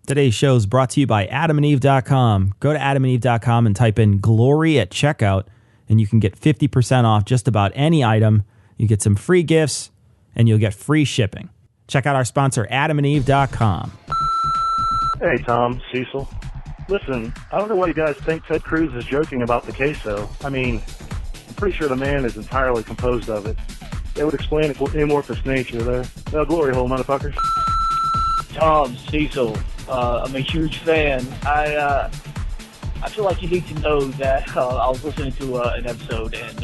Today's show is brought to you by adamandeve.com. Go to adamandeve.com and type in glory at checkout, and you can get 50% off just about any item. You get some free gifts, and you'll get free shipping. Check out our sponsor, adamandeve.com. Hey, Tom, Cecil. Listen, I don't know why you guys think Ted Cruz is joking about the queso. I mean, I'm pretty sure the man is entirely composed of it. That would explain its amorphous nature there. No glory hole, motherfuckers. Tom, Cecil, I'm a huge fan. I feel like you need to know that I was listening to an episode, and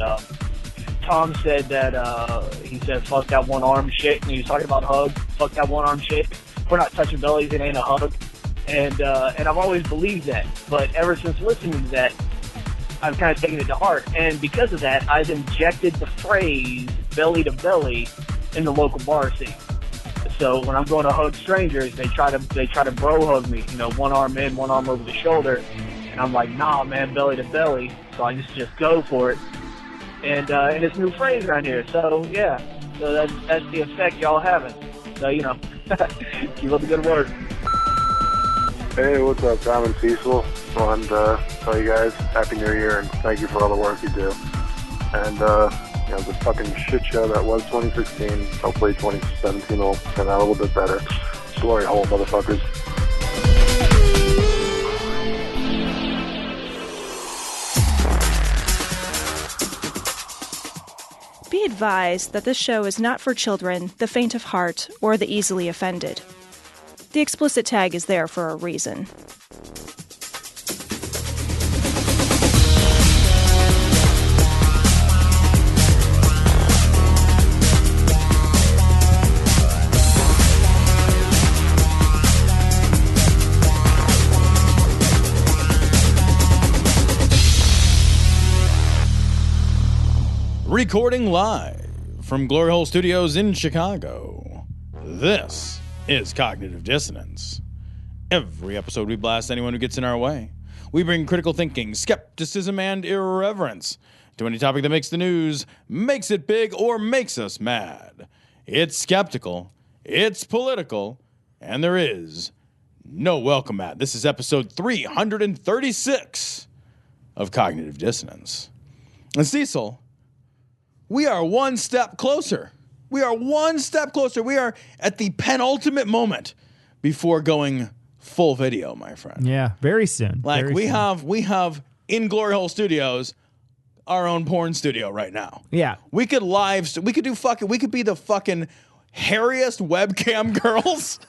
Tom said that he said, fuck that one-arm shit, and he was talking about hugs. Fuck that one-arm shit. We're not touching bellies, it ain't a hug. And I've always believed that, but ever since listening to that, I've kind of taken it to heart. And because of that, I've injected the phrase belly to belly in the local bar scene. So when I'm going to hug strangers, they try to bro hug me, you know, one arm in, one arm over the shoulder, and I'm like, nah, man, belly to belly. So I just go for it, and it's a new phrase around here. So yeah, so that's the effect y'all having. So you know, keep up the good work. Hey, what's up, Tom and Cecil? I wanted to tell you guys Happy New Year and thank you for all the work you do. And the fucking shit show that was 2016. Hopefully 2017 will turn out a little bit better. Glory hole, motherfuckers. Be advised that this show is not for children, the faint of heart, or the easily offended. The explicit tag is there for a reason. Recording live from Glory Hole Studios in Chicago, this is Cognitive Dissonance. Every episode we blast anyone who gets in our way. We bring critical thinking, skepticism, and irreverence to any topic that makes the news, makes it big, or makes us mad. It's skeptical, it's political, and there is no welcome mat. This is episode 336 of Cognitive Dissonance. And Cecil, we are one step closer. We are one step closer. We are at the penultimate moment before going full video, my friend. Yeah, very soon. Like we have in Glory Hole Studios our own porn studio right now. Yeah. We could we could be the fucking hairiest webcam girls.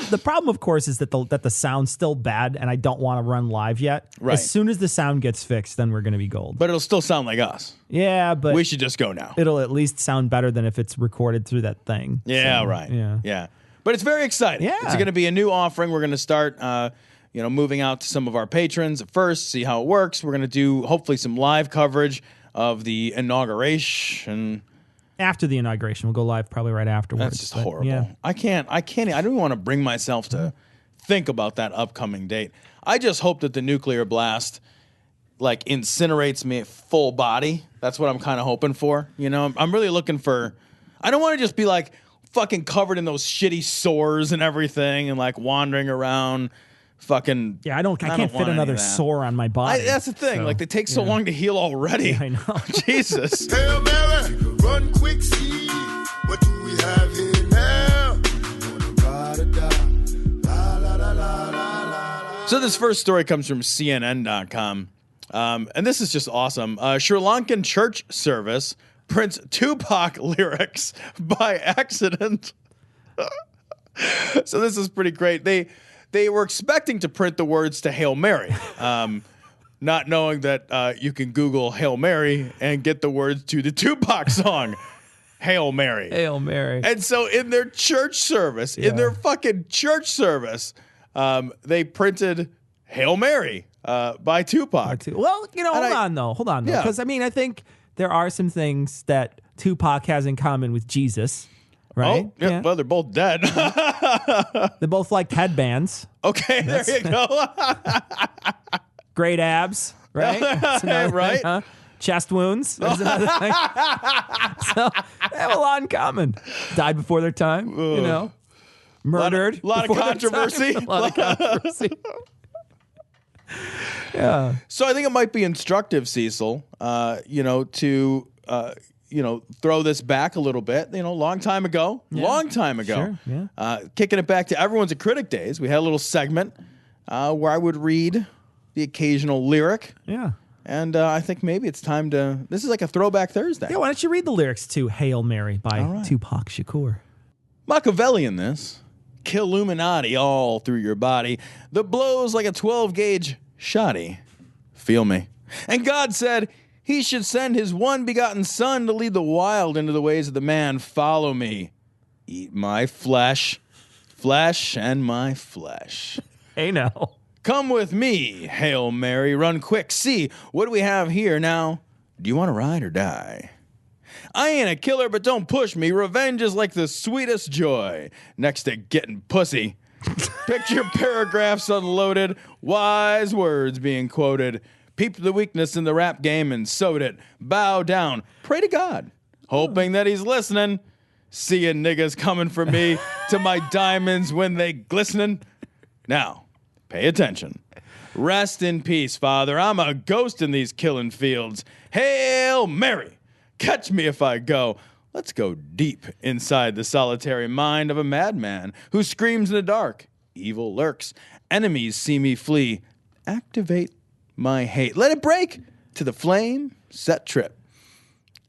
The problem, of course, is that the sound's still bad, and I don't want to run live yet. Right. As soon as the sound gets fixed, then we're going to be gold. But it'll still sound like us. Yeah, but We should just go now. it'll at least sound better than if it's recorded through that thing. Yeah, So, right. Yeah. But it's very exciting. Yeah. It's going to be a new offering. We're going to start, moving out to some of our patrons at first, see how it works. We're going to do, hopefully, some live coverage of the inauguration. After the inauguration, we'll go live probably right afterwards. That's just but, horrible. Yeah. I don't even want to bring myself to think about that upcoming date. I just hope that the nuclear blast incinerates me full body. That's what I'm kind of hoping for. You know, I'm really looking for, I don't want to just be fucking covered in those shitty sores and everything and wandering around fucking. Yeah, I can't fit another sore on my body. That's the thing. So, they take so long to heal already. Yeah, I know. Jesus. Hail Mary, run quick, see what do we have here now? So this first story comes from CNN.com, and this is just awesome. Sri Lankan church service prints Tupac lyrics by accident. So this is pretty great. They were expecting to print the words to Hail Mary, not knowing that you can Google Hail Mary and get the words to the Tupac song, Hail Mary. Hail Mary. And so in their church service, they printed Hail Mary by Tupac. Well, hold on though. Yeah. Because, I think there are some things that Tupac has in common with Jesus, right? Oh, yeah. Well, they're both dead. They both liked headbands. Okay, there you go. Great abs, right? That's another Right. thing, huh? Chest wounds. That's another thing. So they have a lot in common. Died before their time, murdered. A lot of controversy. A lot of controversy. Yeah. So I think it might be instructive, Cecil, to throw this back a little bit. Long time ago. Sure, yeah. Kicking it back to Everyone's a Critic days. We had a little segment where I would read the occasional lyric. Yeah. And I think maybe it's time to... This is like a throwback Thursday. Yeah, why don't you read the lyrics to Hail Mary by Tupac Shakur? Machiavellian this. Kill Illuminati all through your body. The blows like a 12-gauge shotty. Feel me. And God said he should send his one begotten son to lead the wild into the ways of the man. Follow me. Eat my flesh. Flesh and my flesh. Hey, now. Come with me, Hail Mary, run quick, see, what do we have here now? Do you want to ride or die? I ain't a killer, but don't push me. Revenge is like the sweetest joy next to getting pussy. Picture paragraphs unloaded, wise words being quoted. Peeped the weakness in the rap game and sowed it. Bow down, pray to God, hoping that he's listening. Seeing niggas coming for me to my diamonds when they glistening. Now, pay attention. Rest in peace, Father. I'm a ghost in these killing fields. Hail Mary, catch me if I go. Let's go deep inside the solitary mind of a madman who screams in the dark. Evil lurks. Enemies see me flee. Activate my hate. Let it break to the flame. Set trip.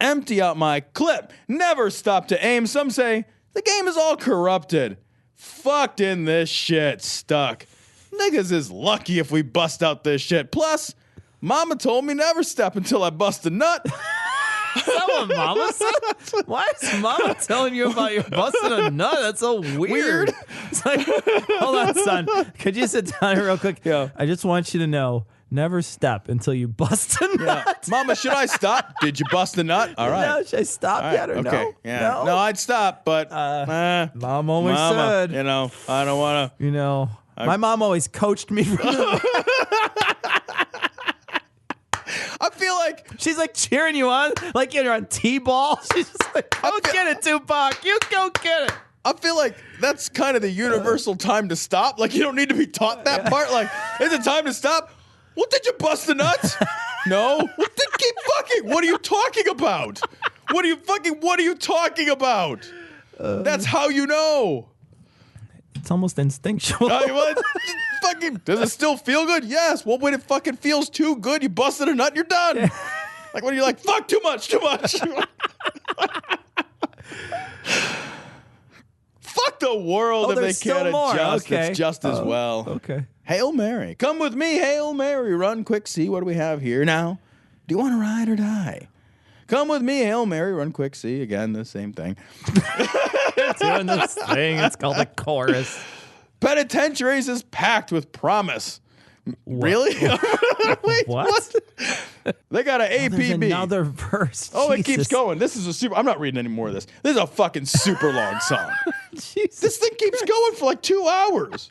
Empty out my clip. Never stop to aim. Some say the game is all corrupted. Fucked in this shit. Stuck. Niggas is lucky if we bust out this shit. Plus, Mama told me never step until I bust a nut. Is that what Mama said? Why is Mama telling you about your busting a nut? That's so weird. It's like, hold on, son. Could you sit down here real quick? Yeah. I just want you to know, never step until you bust a nut. Mama, should I stop? Did you bust a nut? All right. No, should I stop yet or no? Okay. Yeah. No, I'd stop, but Mom always said. I don't want to. My mom always coached me. I feel like she's like cheering you on, like you're on T-ball. She's just like, go get it, Tupac. You go get it. I feel like that's kind of the universal time to stop. Like, you don't need to be taught that part. Like, is it time to stop? Well, did you bust the nuts? No. Well, then keep fucking. What are you talking about? What are you talking about? That's how you know. It's almost instinctual. Fucking, does it still feel good? Yes. Well, when it fucking feels too good, you busted a nut and you're done. Yeah. Like when you're like, fuck, too much. Fuck the world if they can't adjust. Okay. It's just as well. Okay. Hail Mary. Come with me, Hail Mary. Run quick, see what do we have here now. Do you want to ride or die? Come with me, Hail Mary. Run quick, see. Again, the same thing. Doing this thing. It's called a chorus. Penitentiaries is packed with promise. What? Really? Wait, what? They got an APB. There's another verse. Oh, Jesus. It keeps going. This is a super. I'm not reading any more of this. This is a fucking super long song. This thing keeps going for like 2 hours.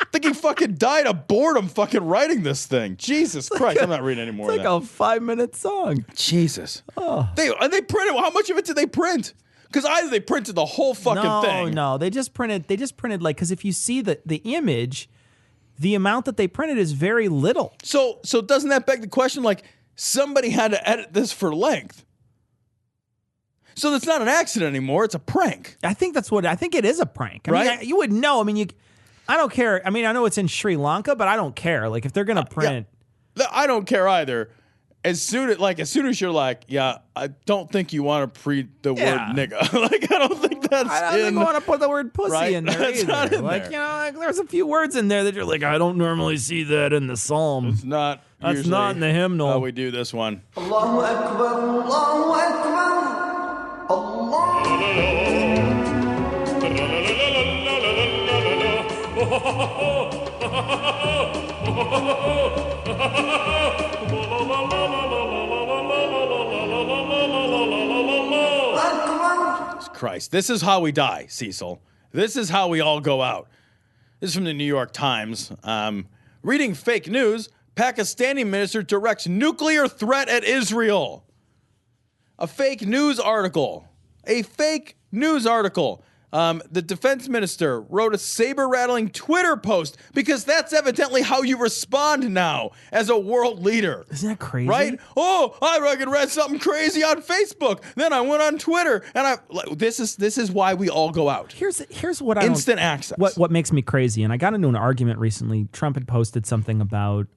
I think he fucking died of boredom fucking writing this thing. Jesus Christ. I'm not reading any more of that. It's like a 5-minute song. Jesus. Oh. They printed. How much of it did they print? Because either they printed the whole fucking thing. No, they just printed like, because if you see the image, the amount that they printed is very little. So doesn't that beg the question, like, somebody had to edit this for length? So it's not an accident anymore, it's a prank. I think it is a prank. Right? You would know. I mean, I don't care. I mean, I know it's in Sri Lanka, but I don't care. Like, if they're going to print. Yeah. I don't care either. As soon as you're like, yeah, I don't think you want to pre the word nigga. Like, I don't think that's I don't think I want to put the word pussy in there That's either. not in like, there. like, there's a few words in there that you're like, I don't normally see that in the psalm. It's not. That's not in the hymnal. How we do this one. Allahu Akbar, Allahu Akbar, Christ. This is how we die, Cecil. This is how we all go out. This is from the New York Times. Reading fake news, Pakistani minister directs nuclear threat at Israel. A fake news article. The defense minister wrote a saber-rattling Twitter post because that's evidently how you respond now as a world leader. Isn't that crazy? Right? Oh, I read something crazy on Facebook. Then I went on Twitter, and this is why we all go out. Here's what I instant access. What makes me crazy, and I got into an argument recently. Trump had posted something about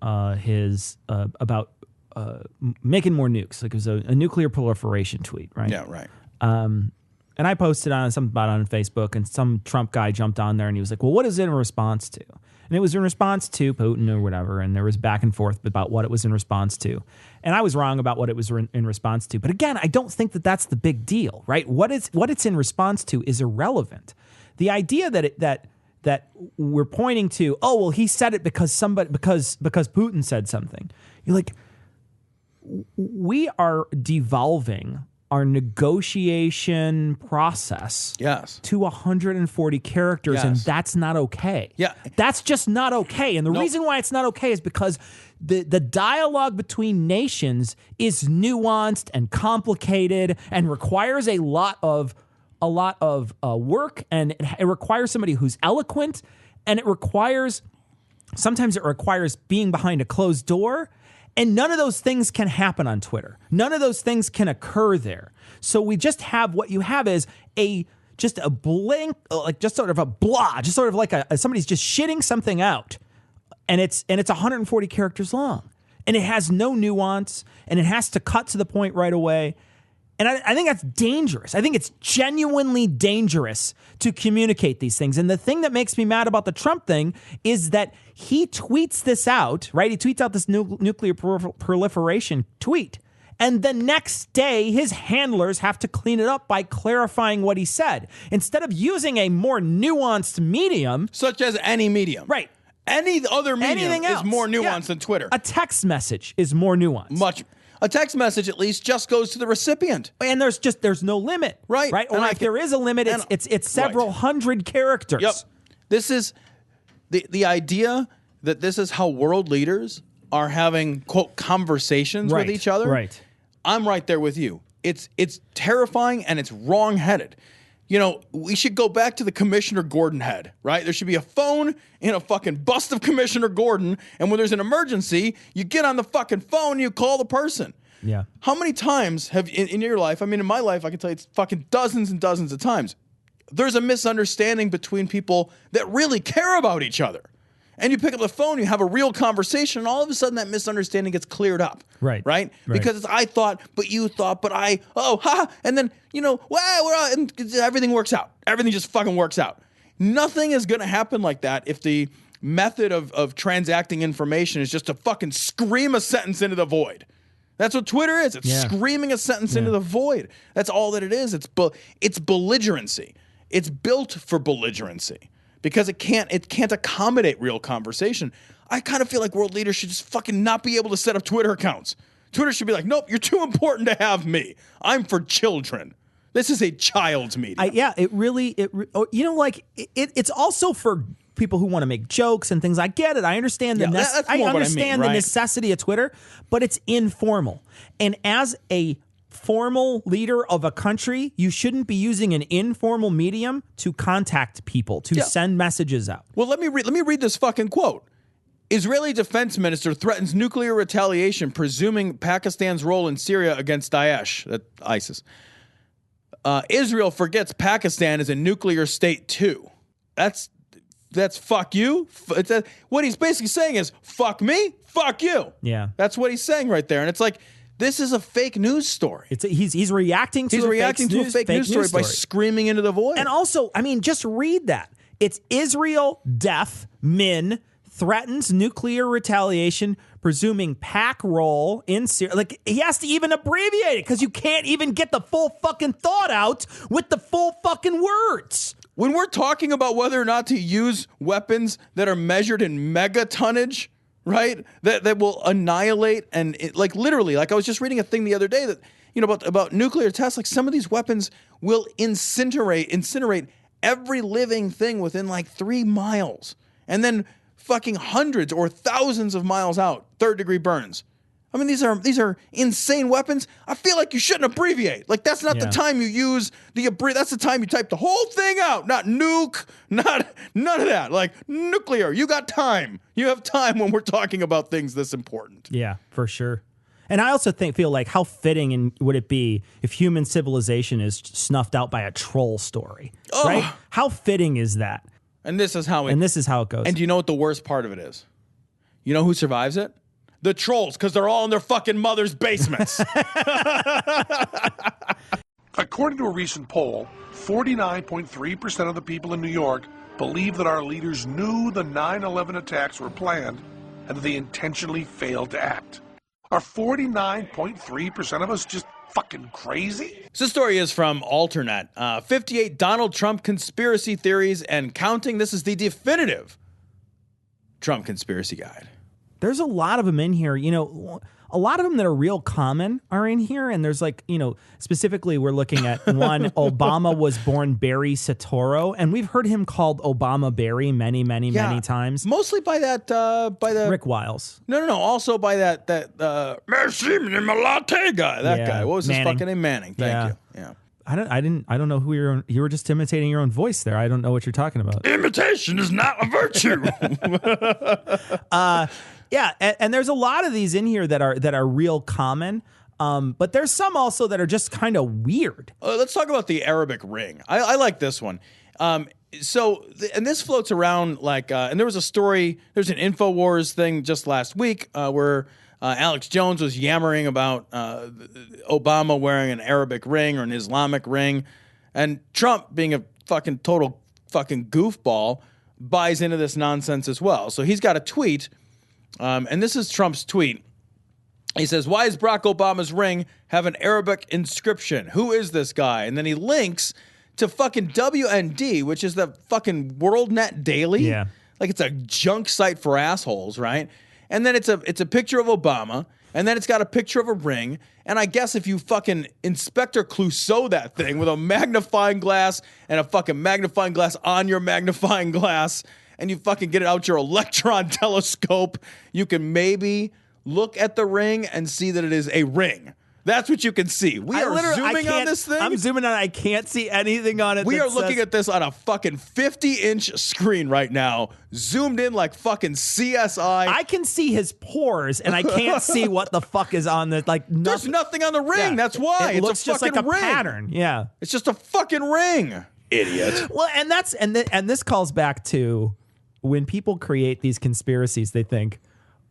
making more nukes. Like it was a nuclear proliferation tweet, right? Yeah, right. And I posted something about it on Facebook, and some Trump guy jumped on there, and he was like, well, what is it in response to? And it was in response to Putin or whatever, and there was back and forth about what it was in response to. And I was wrong about what it was in response to. But again, I don't think that that's the big deal, right? What it's in response to is irrelevant. The idea that we're pointing to, oh, well, he said it because Putin said something. You're like, we are devolving our negotiation process to 140 characters, and that's not okay. Yeah. That's just not okay. And the reason why it's not okay is because the dialogue between nations is nuanced and complicated and requires a lot of work, and it requires somebody who's eloquent, and sometimes it requires being behind a closed door. And none of those things can happen on Twitter. None of those things can occur there. So we just have what you have is just a blank, like just sort of a blah, just sort of like somebody's just shitting something out, and it's 140 characters long, and it has no nuance, and it has to cut to the point right away. And I think that's dangerous. I think it's genuinely dangerous to communicate these things. And the thing that makes me mad about the Trump thing is that he tweets this out, right? He tweets out this nuclear proliferation tweet. And the next day, his handlers have to clean it up by clarifying what he said. Instead of using a more nuanced medium. Such as any medium. Right. Any other medium is more nuanced than Twitter. A text message is more nuanced. A text message, at least, just goes to the recipient. And there's no limit. Right. Right? Or if there is a limit, it's several hundred characters. Yep. This is the idea that this is how world leaders are having, quote, conversations with each other. Right. I'm right there with you. It's terrifying, and it's wrong-headed. You know, we should go back to the Commissioner Gordon head, right? There should be a phone in a fucking bust of Commissioner Gordon, and when there's an emergency, you get on the fucking phone, you call the person. Yeah. How many times have, in your life, I mean, in my life, I can tell you it's fucking dozens and dozens of times, there's a misunderstanding between people that really care about each other. And you pick up the phone, you have a real conversation, and all of a sudden that misunderstanding gets cleared up. Right. Right? Because it's I thought, but you thought, but and then, and everything works out. Everything just fucking works out. Nothing is going to happen like that if the method of transacting information is just to fucking scream a sentence into the void. That's what Twitter is. It's screaming a sentence into the void. That's all that it is. It's belligerency. It's built for belligerency. Because it can't accommodate real conversation. I kind of feel like world leaders should just fucking not be able to set up Twitter accounts. Twitter should be like, nope, you're too important to have me. I'm for children. This is a child's medium. It's also for people who want to make jokes and things. I get it. I understand the necessity of Twitter, but it's informal. And as a formal leader of a country, you shouldn't be using an informal medium to contact people, to send messages out. Well, let me read this fucking quote. Israeli defense minister threatens nuclear retaliation, presuming Pakistan's role in Syria against Daesh, ISIS. Israel forgets Pakistan is a nuclear state too. That's fuck you. What he's basically saying is fuck me, fuck you. Yeah. That's what he's saying right there. And it's like, this is a fake news story. He's reacting to a fake news story by screaming into the void. And also, I mean, just read that. It's Israel deaf min threatens nuclear retaliation, presuming Pak role in Syria. Like, he has to even abbreviate it because you can't even get the full fucking thought out with the full fucking words. When we're talking about whether or not to use weapons that are measured in megatonnage, right? That will annihilate and literally, I was just reading a thing the other day that, about nuclear tests. Like, some of these weapons will incinerate every living thing within 3 miles, and then fucking hundreds or thousands of miles out, 3rd-degree burns. I mean, these are insane weapons. I feel like you shouldn't abbreviate. Like, that's not the time you use that's the time you type the whole thing out. Not nuke, none of that. Like, nuclear, you got time. You have time when we're talking about things this important. Yeah, for sure. And I also feel like how fitting would it be if human civilization is snuffed out by a troll story, right? How fitting is that? And this is how it goes. And do you know what the worst part of it is? You know who survives it? The trolls, because they're all in their fucking mother's basements. According to a recent poll, 49.3% of the people in New York believe that our leaders knew the 9/11 attacks were planned and that they intentionally failed to act. Are 49.3% of us just fucking crazy? So this story is from Alternet. 58 Donald Trump conspiracy theories and counting. This is the definitive Trump conspiracy guide. There's a lot of them in here. You know, a lot of them that are real common are in here. And there's like, you know, specifically we're looking at one, Obama was born Barry Soetoro. And we've heard him called Obama Barry many times. Mostly by the Rick Wiles. No. Also by that Malate guy. That guy. What was his fucking name? Manning. Thank you. Yeah. I don't know who you were just imitating your own voice there. I don't know what you're talking about. Imitation is not a virtue. Yeah, and there's a lot of these in here that are real common, but there's some also that are just kind of weird. Let's talk about the Arabic ring. I like this one. And this floats around like, and there was a story, there's an InfoWars thing just last week where Alex Jones was yammering about Obama wearing an Arabic ring or an Islamic ring, and Trump, being a fucking total fucking goofball, buys into this nonsense as well. So he's got a tweet. And this is Trump's tweet. He says, "Why does Barack Obama's ring have an Arabic inscription? Who is this guy?" And then he links to fucking WND, which is the fucking WorldNet Daily. Yeah. Like it's a junk site for assholes, right? And then it's a picture of Obama, and then it's got a picture of a ring. And I guess if you fucking Inspector Clouseau that thing with a magnifying glass and a fucking magnifying glass on your magnifying glass, and you fucking get it out your electron telescope, you can maybe look at the ring and see that it is a ring. That's what you can see. We are zooming on this thing. I'm zooming on. I can't see anything on it. We are looking at this on a fucking 50-inch screen right now, zoomed in like fucking CSI. I can see his pores, and I can't see what the fuck is on the like. There's nothing on the ring. Yeah. That's why it looks just like a ring. Pattern. Yeah, it's just a fucking ring. Idiot. Well, and this calls back to when people create these conspiracies. They think,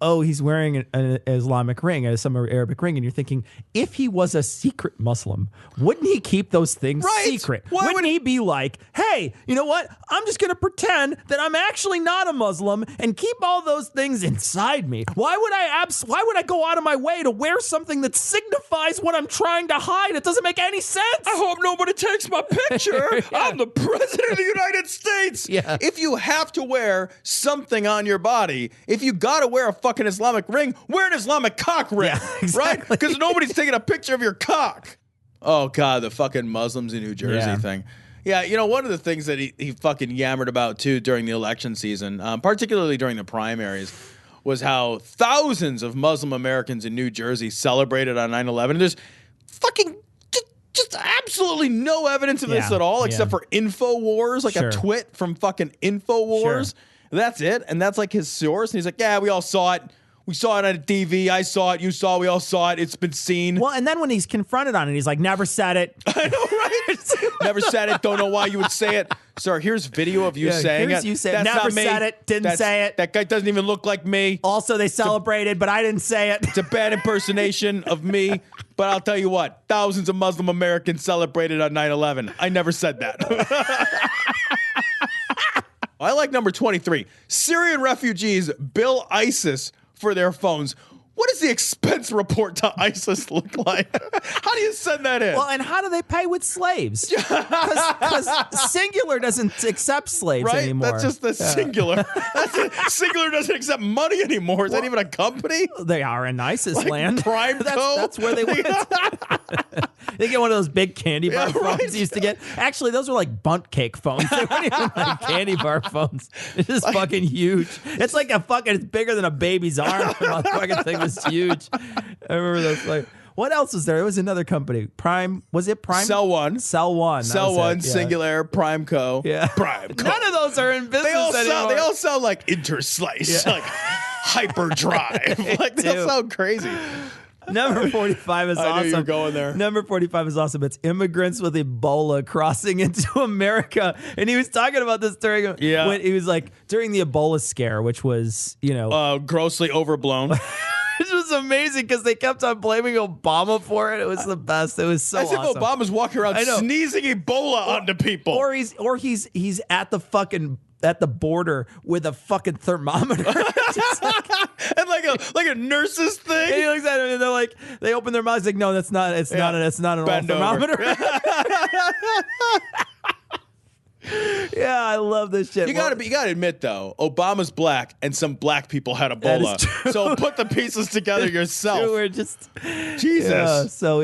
oh, he's wearing an Islamic ring, some Arabic ring. And you're thinking, if he was a secret Muslim, wouldn't he keep those things secret? Wouldn't he be like, hey, you know what? I'm just going to pretend that I'm actually not a Muslim and keep all those things inside me. Why would I go out of my way to wear something that signifies what I'm trying to hide? It doesn't make any sense. I hope nobody takes my picture. Yeah. I'm the president of the United States. Yeah. If you have to wear something on your body, if you got to wear a fucking Islamic ring, wear an Islamic cock ring, exactly. Right? Because nobody's taking a picture of your cock. Oh God, the fucking Muslims in New Jersey thing. Yeah, you know, one of the things that he fucking yammered about too during the election season, particularly during the primaries, was how thousands of Muslim Americans in New Jersey celebrated on 9/11. And there's fucking just absolutely no evidence of this at all, except for InfoWars, like a twit from fucking InfoWars. Sure. That's it. And that's like his source. And he's like, yeah, we all saw it. We saw it on TV. I saw it. You saw it. We all saw it. It's been seen. Well, and then when he's confronted on it, he's like, never said it. I know, right? Never said it. Don't know why you would say it. Sir, here's video of you saying it. You say, never said it. Didn't say it. That guy doesn't even look like me. Also, they celebrated, but I didn't say it. It's a bad impersonation of me. But I'll tell you what, thousands of Muslim Americans celebrated on 9/11. I never said that. I like number 23. Syrian refugees bill ISIS for their phones. What does the expense report to ISIS look like? How do you send that in? Well, and how do they pay with slaves? Because Singular doesn't accept slaves anymore. That's just the Singular. Singular doesn't accept money anymore. Is that even a company? They are in ISIS land. Prime that's where they went. They get one of those big candy bar phones you used to get. Actually, those were like bunt cake phones. They weren't even like candy bar phones. It's just fucking huge. It's like it's bigger than a baby's arm. The fucking thing was huge. I remember those. Like, what else was there? There was another company. Prime. Was it Prime? Cell One. Cell One. Cell One, Singular, Prime Co. Yeah. Prime Co. None of those are in business anymore. They all sound like Interslice, like Hyperdrive. Like, they all sound crazy. Number 45 is awesome. I knew you were going there. Number 45 is awesome. It's immigrants with Ebola crossing into America. And he was talking about this during when he was like during the Ebola scare, which was, grossly overblown. Which was amazing because they kept on blaming Obama for it. It was the best. It was so awesome. As if Obama's walking around sneezing Ebola onto people. Or he's at the border with a fucking thermometer. And like a nurse's thing. And he looks at him and they're like, they open their mouths like, no, it's not an old thermometer. Yeah, I love this shit. You gotta admit though, Obama's black and some black people had Ebola. So put the pieces together yourself. We're just Jesus. Yeah, so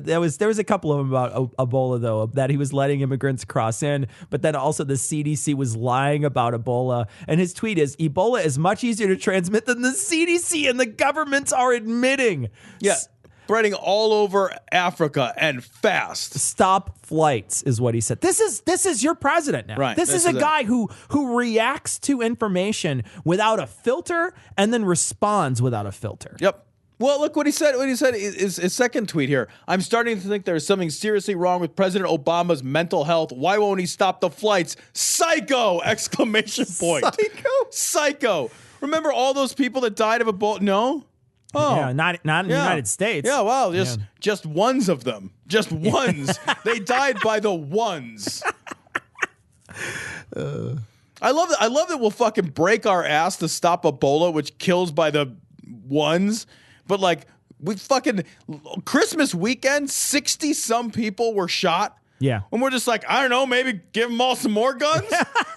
there was a couple of them about Ebola though, that he was letting immigrants cross in, but then also the CDC was lying about Ebola. And his tweet is, Ebola is much easier to transmit than the CDC and the governments are admitting. Yeah. Spreading all over Africa and fast. Stop flights is what he said. This is your president now. Right. This is a guy who reacts to information without a filter and then responds without a filter. Yep. Well, look what he said. What he said is his second tweet here. I'm starting to think there's something seriously wrong with President Obama's mental health. Why won't he stop the flights? Psycho! Exclamation point. Psycho. Remember all those people that died of Ebola? No? Oh. Yeah, not in the United States. Yeah, well, just ones of them. Just ones. They died by the ones. I love that we'll fucking break our ass to stop Ebola, which kills by the ones. But like, we fucking Christmas weekend, 60-some people were shot. Yeah. And we're just like, I don't know, maybe give them all some more guns?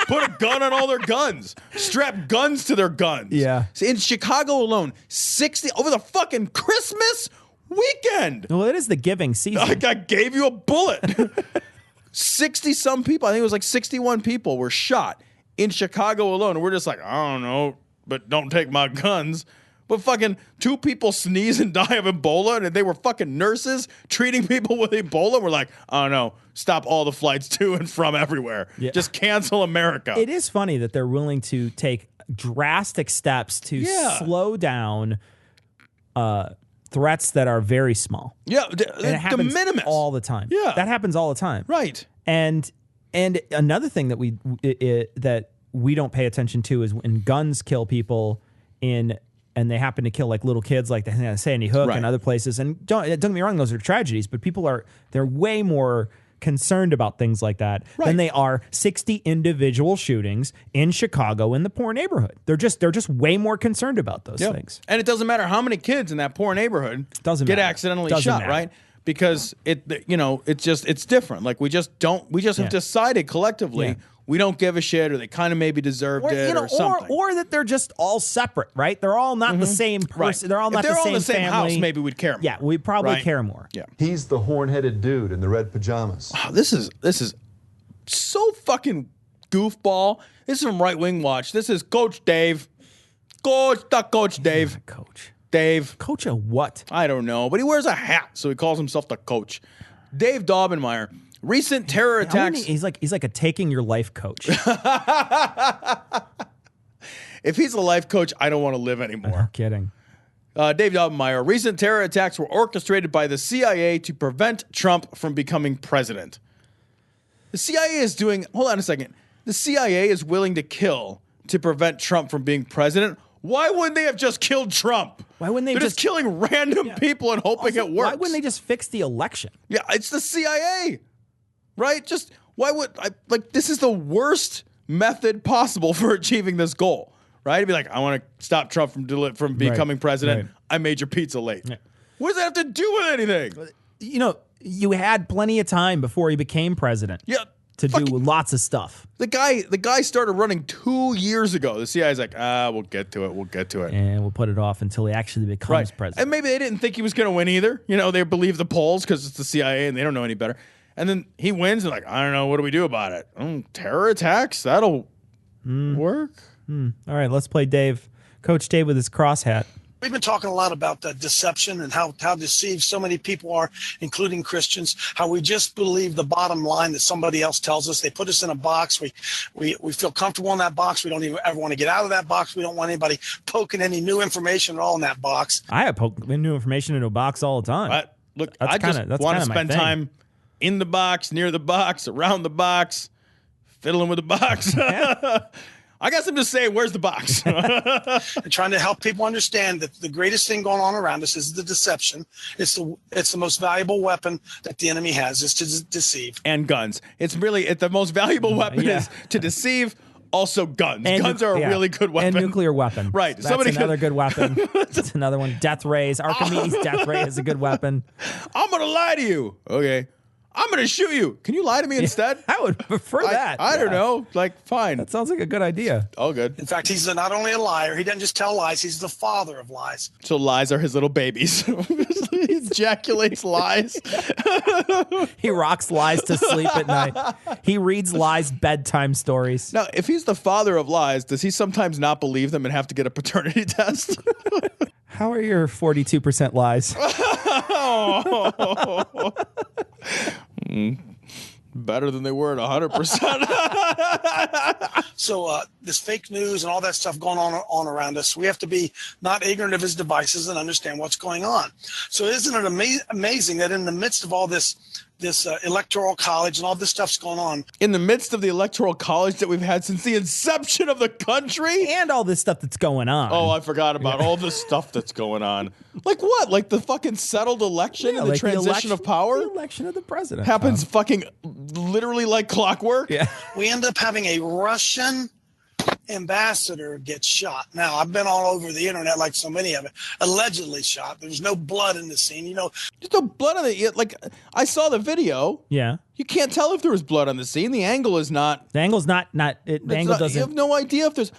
Put a gun on all their guns. Strap guns to their guns. Yeah. So in Chicago alone, 60 over the fucking Christmas weekend. Well, it is the giving season. I gave you a bullet. 60-some people, I think it was like 61 people were shot in Chicago alone. And we're just like, I don't know, but don't take my guns. But fucking 2 people sneeze and die of Ebola, and they were fucking nurses treating people with Ebola. We're like, oh no, stop all the flights to and from everywhere. Yeah. Just cancel America. It is funny that they're willing to take drastic steps to slow down threats that are very small. Yeah, and it happens de minimis all the time. Yeah, that happens all the time. Right. And another thing that we don't pay attention to is when guns kill people and they happen to kill like little kids, like the Sandy Hook and other places. And don't get me wrong, those are tragedies, but they're way more concerned about things like that than they are 60 individual shootings in Chicago in the poor neighborhood. They're just way more concerned about those things. And it doesn't matter how many kids in that poor neighborhood get accidentally shot, right? Because it's different. Like we just have decided collectively we don't give a shit, or they kind of maybe deserved it, or something. Or that they're just all separate, right? They're all not the same person. Right. They're all not the same family. House, maybe we'd care more. Yeah, we'd probably care more. Yeah. He's the horn-headed dude in the red pajamas. Oh, this is so fucking goofball. This is from Right Wing Watch. This is Coach Dave. Coach Dave. Coach. Dave. Coach of what? I don't know, but he wears a hat, so he calls himself the coach. Dave Daubenmire. Recent terror attacks. He's like a taking your life coach. If he's a life coach, I don't want to live anymore. No kidding. Dave Daubenmire. Recent terror attacks were orchestrated by the CIA to prevent Trump from becoming president. The CIA is doing. Hold on a second. The CIA is willing to kill to prevent Trump from being president. Why wouldn't they have just killed Trump? Why wouldn't they They're just killing random people and hoping it works? Why wouldn't they just fix the election? Yeah, it's the CIA. Right? Just why would this is the worst method possible for achieving this goal, right? It'd be like, I want to stop Trump from becoming president. Right. I made your pizza late. Yeah. What does that have to do with anything? You had plenty of time before he became president. Yeah. To do lots of stuff. The guy started running 2 years ago. The CIA's like, we'll get to it. And we'll put it off until he actually becomes president. And maybe they didn't think he was going to win either. They believe the polls because it's the CIA and they don't know any better. And then he wins and I don't know, what do we do about it? Terror attacks? That'll work? All right, let's play Dave. Coach Dave with his cross hat. We've been talking a lot about deception and how deceived so many people are, including Christians, how we just believe the bottom line that somebody else tells us. They put us in a box. We feel comfortable in that box. We don't even ever want to get out of that box. We don't want anybody poking any new information at all in that box. I have poked new information into a box all the time. Look, I just want to spend time in the box, near the box, around the box, fiddling with the box. Yeah. I guess I'm just saying, where's the box? And trying to help people understand that the greatest thing going on around us is the deception. It's the most valuable weapon that the enemy has, is to deceive. And guns. It's the most valuable weapon is to deceive. Also guns. And guns are a really good weapon. And nuclear weapon. Right. That's another good weapon. That's another one. Death rays. Archimedes' death ray is a good weapon. I'm going to lie to you. Okay. I'm going to shoot you. Can you lie to me instead? I would prefer that. I don't know. Like, fine. That sounds like a good idea. Oh, good. In fact, he's not only a liar, he doesn't just tell lies, he's the father of lies. So lies are his little babies. He ejaculates lies. He rocks lies to sleep at night. He reads lies bedtime stories. Now, if he's the father of lies, does he sometimes not believe them and have to get a paternity test? How are your 42% lies? Better than they were at 100%. So this fake news and all that stuff going on around us, we have to be not ignorant of his devices and understand what's going on. So isn't it amazing that in the midst of all this electoral college and all this stuff's going on, in the midst of the electoral college that we've had since the inception of the country, and all this stuff that's going on. Oh, I forgot about all the stuff that's going on. Like what? Like the fucking settled election and the like transition of power? The election of the president. Happens fucking literally like clockwork. Yeah. We end up having a Russian ambassador get shot. Now, I've been all over the internet like so many of it. Allegedly shot. There's no blood in the scene. You know, just no blood on the like. I saw the video. Yeah. You can't tell if there was blood on the scene. The angle is not. The angle's not. The angle doesn't. You have no idea if there's.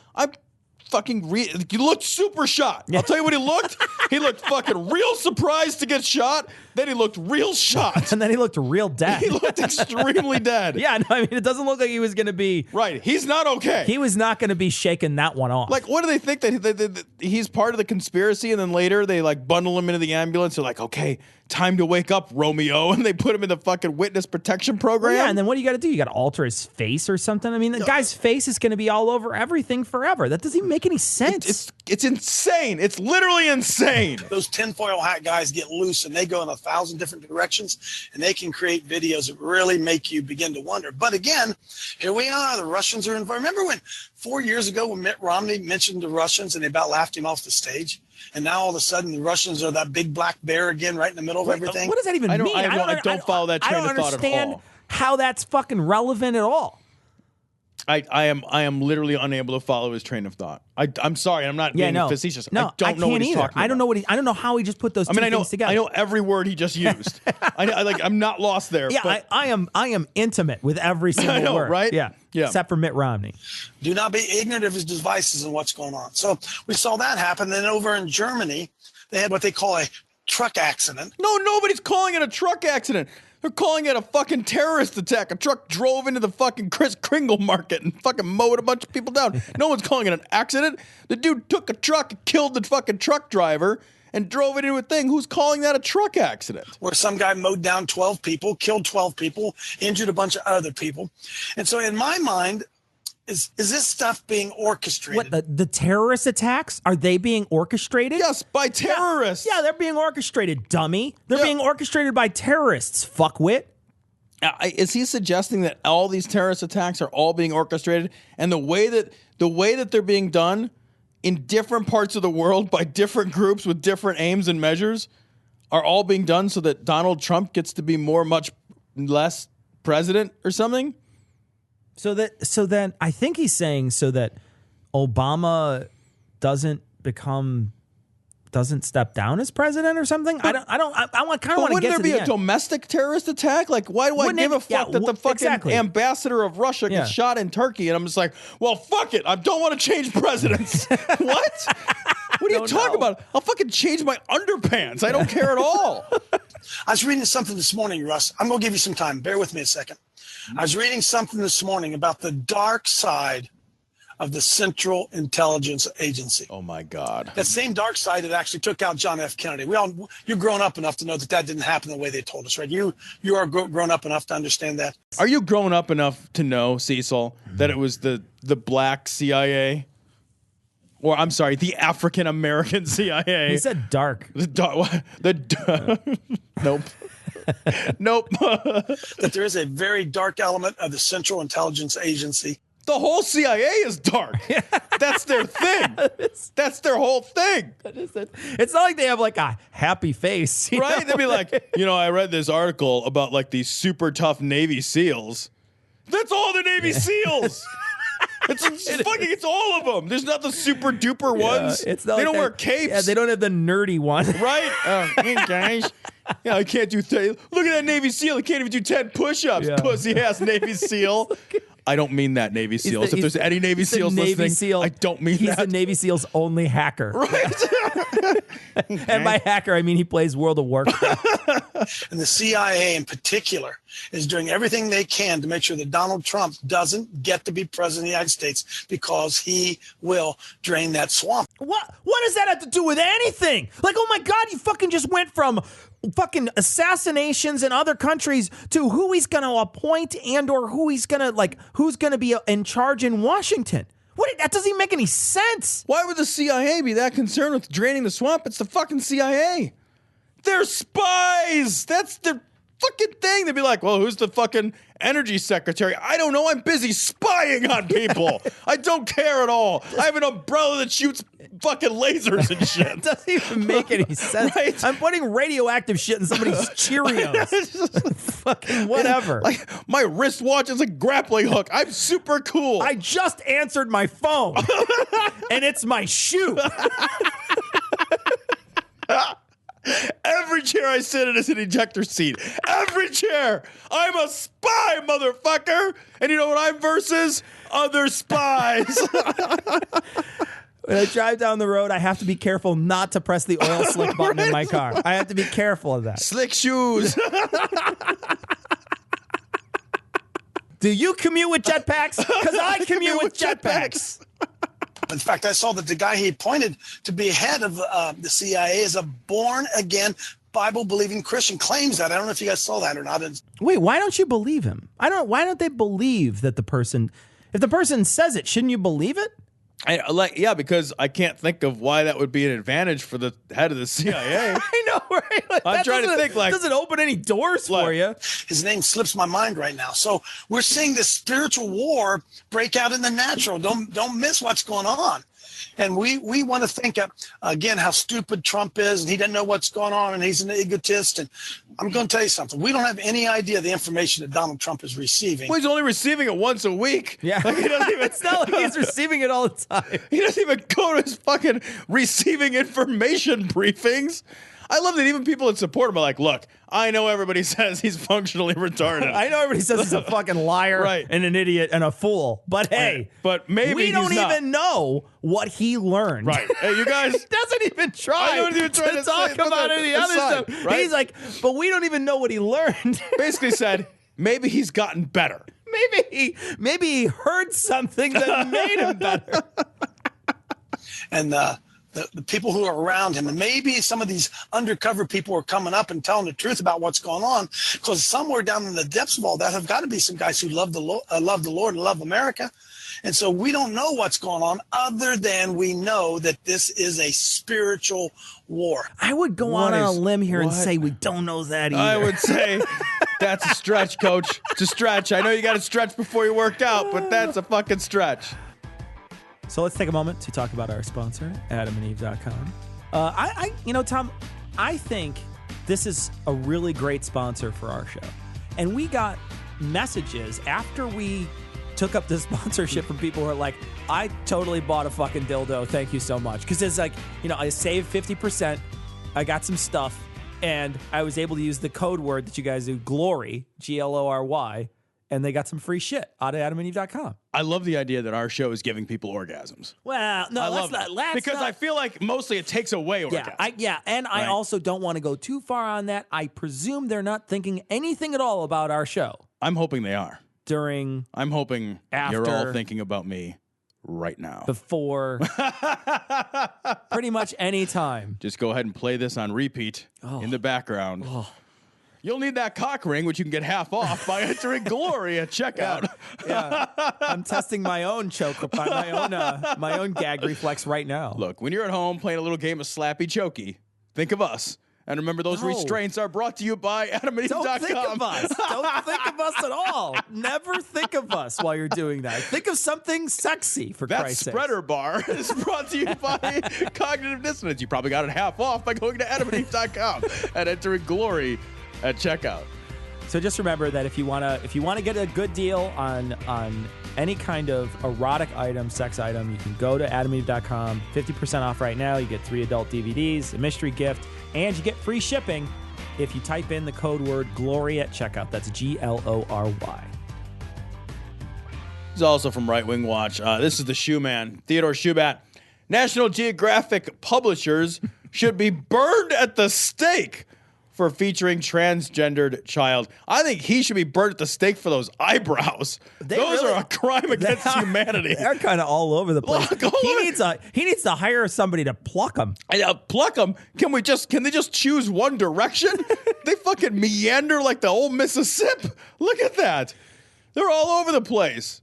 You looked super shot. Yeah. I'll tell you what he looked. He looked fucking real surprised to get shot. Then he looked real shot. And then he looked real dead. He looked extremely dead. Yeah, no, I mean, it doesn't look like he was going to be... Right, he's not okay. He was not going to be shaking that one off. Like, what do they think? That he's part of the conspiracy, and then later they, like, bundle him into the ambulance. They're like, okay, time to wake up, Romeo. And they put him in the fucking witness protection program. Well, yeah, and then what do you got to do? You got to alter his face or something? I mean, the guy's face is going to be all over everything forever. That doesn't even make any sense. It's insane. It's literally insane. Those tinfoil hat guys get loose, and they go in 1,000 different directions, and they can create videos that really make you begin to wonder. But again, here we are. The Russians are involved. Remember when 4 years ago when Mitt Romney mentioned the Russians and they about laughed him off the stage? And now all of a sudden the Russians are that big black bear again right in the middle of everything? What does that even mean? I don't follow that train of thought at all. I don't understand how that's fucking relevant at all. I am literally unable to follow his train of thought. I'm sorry, I'm not being facetious. No, I don't know what he's talking about. I don't know I don't know how he just put those two things together. I know every word he just used. I'm not lost there. Yeah, but I am intimate with every single word. Right? Yeah. Except for Mitt Romney. Do not be ignorant of his devices and what's going on. So we saw that happen. Then over in Germany, they had what they call a truck accident. No, nobody's calling it a truck accident. They're calling it a fucking terrorist attack. A truck drove into the fucking Kris Kringle market and fucking mowed a bunch of people down. No one's calling it an accident. The dude took a truck, killed the fucking truck driver, and drove it into a thing. Who's calling that a truck accident? Where some guy mowed down 12 people, killed 12 people, injured a bunch of other people. And so in my mind, is this stuff being orchestrated? What, the terrorist attacks? Are they being orchestrated? Yes, by terrorists. Yeah, they're being orchestrated, dummy. They're being orchestrated by terrorists, fuckwit. Is he suggesting that all these terrorist attacks are all being orchestrated, and the way that they're being done in different parts of the world by different groups with different aims and measures are all being done so that Donald Trump gets to be much less president or something? So then I think he's saying so that Obama doesn't step down as president or something. I kind of want to get to the end. Wouldn't there be a domestic terrorist attack? Like, why do I give a fuck that the fucking ambassador of Russia gets shot in Turkey? And I'm just like, well, fuck it. I don't want to change presidents. What? What are you talking about? I'll fucking change my underpants. I don't care at all. I was reading something this morning, Russ. I'm going to give you some time. Bear with me a second. I was reading something this morning about the dark side of the Central Intelligence Agency. Oh my God. That same dark side that actually took out John F. Kennedy. You're grown up enough to know that didn't happen the way they told us, right? You are grown up enough to understand that. Are you grown up enough to know, Cecil, that it was the black CIA? Or I'm sorry, the African American CIA. He said dark. Nope. Nope. That there is a very dark element of the Central Intelligence Agency. The whole CIA is dark. That's their thing. That's their whole thing. That is it. It's not like they have like a happy face, right? They'd be like, I read this article about like these super tough Navy SEALs. That's all the Navy SEALs. It's all of them. There's not the super duper ones. It's not they like don't wear capes. Yeah, they don't have the nerdy one. Right? Hey, guys. Yeah, I can't do. Look at that Navy SEAL. He can't even do 10 push-ups. Yeah. Pussy ass Navy SEAL. I don't mean that, Navy SEAls. If there's any Navy SEAls listening, I don't mean that. He's the Navy SEAL's only hacker. Right. And by hacker, I mean he plays World of Warcraft. And the CIA in particular is doing everything they can to make sure that Donald Trump doesn't get to be president of the United States because he will drain that swamp. What does that have to do with anything? Like, oh my God, you fucking just went from fucking assassinations in other countries to who he's going to appoint and or who's going to be in charge in Washington. That doesn't even make any sense. Why would the CIA be that concerned with draining the swamp? It's the fucking CIA. They're spies. That's their fucking thing. They'd be like, well, who's the fucking energy secretary? I don't know. I'm busy spying on people. I don't care at all. I have an umbrella that shoots fucking lasers and shit. It doesn't even make any sense. Right? I'm putting radioactive shit in somebody's Cheerios. Fucking whatever. Like my wristwatch is a grappling hook. I'm super cool. I just answered my phone. And it's my shoe. Every chair I sit in is an ejector seat. Every chair. I'm a spy, motherfucker. And you know what I'm versus? Other spies. When I drive down the road, I have to be careful not to press the oil slick button in my car. I have to be careful of that. Slick shoes. Do you commute with jetpacks? Because I commute with jetpacks. In fact, I saw that the guy he appointed to be head of the CIA is a born-again, Bible-believing Christian. Claims that. I don't know if you guys saw that or not. Wait, why don't you believe him? Why don't they believe that the person... If the person says it, shouldn't you believe it? Because I can't think of why that would be an advantage for the head of the CIA. I know, right? Like, I'm trying to think doesn't open any doors for you. His name slips my mind right now. So we're seeing this spiritual war break out in the natural. Don't miss what's going on. And we want to think, again, how stupid Trump is, and he doesn't know what's going on, and he's an egotist. And I'm going to tell you something. We don't have any idea the information that Donald Trump is receiving. Well, he's only receiving it once a week. Yeah. Like, he doesn't even, it's not like he's receiving it all the time. He doesn't even go to his fucking receiving information briefings. I love that even people that support him are like, look, I know everybody says he's functionally retarded. I know everybody says he's a fucking liar and an idiot and a fool. But hey, but maybe we don't even know what he learned. Right. Hey, you guys. He doesn't even try to talk about any other stuff. Right? He's like, but we don't even know what he learned. Basically said, maybe he's gotten better. Maybe he heard something that made him better. And the people who are around him, and maybe some of these undercover people are coming up and telling the truth about what's going on, because somewhere down in the depths of all that have got to be some guys who love the Lord and love America. And so we don't know what's going on other than we know that this is a spiritual war. I would go on a limb here and say we don't know that either. I would say that's a stretch, Coach. It's a stretch. I know you got to stretch before you work out, but that's a fucking stretch. So let's take a moment to talk about our sponsor, AdamandEve.com. Tom, I think this is a really great sponsor for our show. And we got messages after we took up the sponsorship from people who are like, I totally bought a fucking dildo. Thank you so much. Because it's like, I saved 50%. I got some stuff. And I was able to use the code word that you guys do, GLORY, GLORY. And they got some free shit out of AdamandEve.com. I love the idea that our show is giving people orgasms. Well, no, I feel like mostly it takes away orgasms. I also don't want to go too far on that. I presume they're not thinking anything at all about our show. I'm hoping they are. I'm hoping you're all thinking about me right now. Before pretty much any time. Just go ahead and play this on repeat in the background. You'll need that cock ring, which you can get half off by entering Glory at checkout. Yeah. I'm testing my own my own gag reflex right now. Look, when you're at home playing a little game of Slappy Chokey, think of us. And remember, those restraints are brought to you by AdamandEve.com. Don't think of us. Don't think of us at all. Never think of us while you're doing that. Think of something sexy, for Christ's sake. That spreader bar is brought to you by Cognitive Dissonance. You probably got it half off by going to AdamandEve.com and entering Glory at checkout. So just remember that if you wanna get a good deal on any kind of erotic item, sex item, you can go to AdamandEve.com. 50% off right now. You get 3 adult DVDs, a mystery gift, and you get free shipping if you type in the code word Glory at checkout. That's GLORY. He's also from Right Wing Watch. This is the Shoe Man, Theodore Shubat. National Geographic publishers should be burned at the stake for featuring transgendered child. I think he should be burned at the stake for those eyebrows. Those are a crime against humanity. They're kind of all over the place. Look, he needs to hire somebody to pluck them. Pluck them? Can they just choose one direction? They fucking meander like the old Mississippi. Look at that. They're all over the place.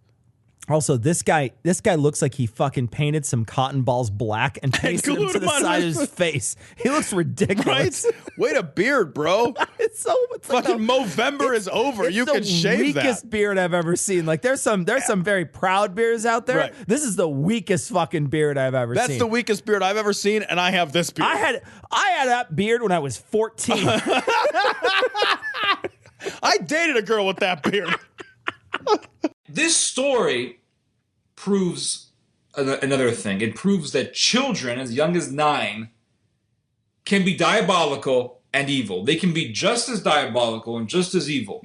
Also, this guy looks like he fucking painted some cotton balls black and pasted them to the side of his face. He looks ridiculous. Right? Wait a beard, bro. It's fucking Movember is over. You can shave that. It's the weakest beard I've ever seen. Like there's some very proud beards out there. Right. This is the weakest fucking beard I've ever seen. That's the weakest beard I've ever seen, and I have this beard. I had that beard when I was 14. I dated a girl with that beard. This story proves another thing. It proves that children as young as 9 can be diabolical and evil. They can be just as diabolical and just as evil.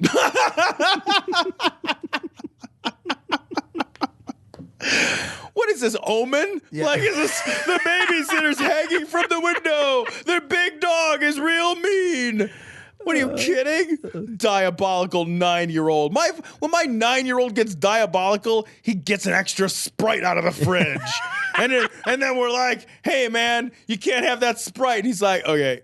What is this, Omen? Yeah. Like, is this the babysitter's hanging from the window? Their big dog is real mean. What are you kidding? Diabolical 9-year-old. When my 9-year-old gets diabolical, he gets an extra Sprite out of the fridge. and then we're like, hey, man, you can't have that Sprite. And he's like, okay.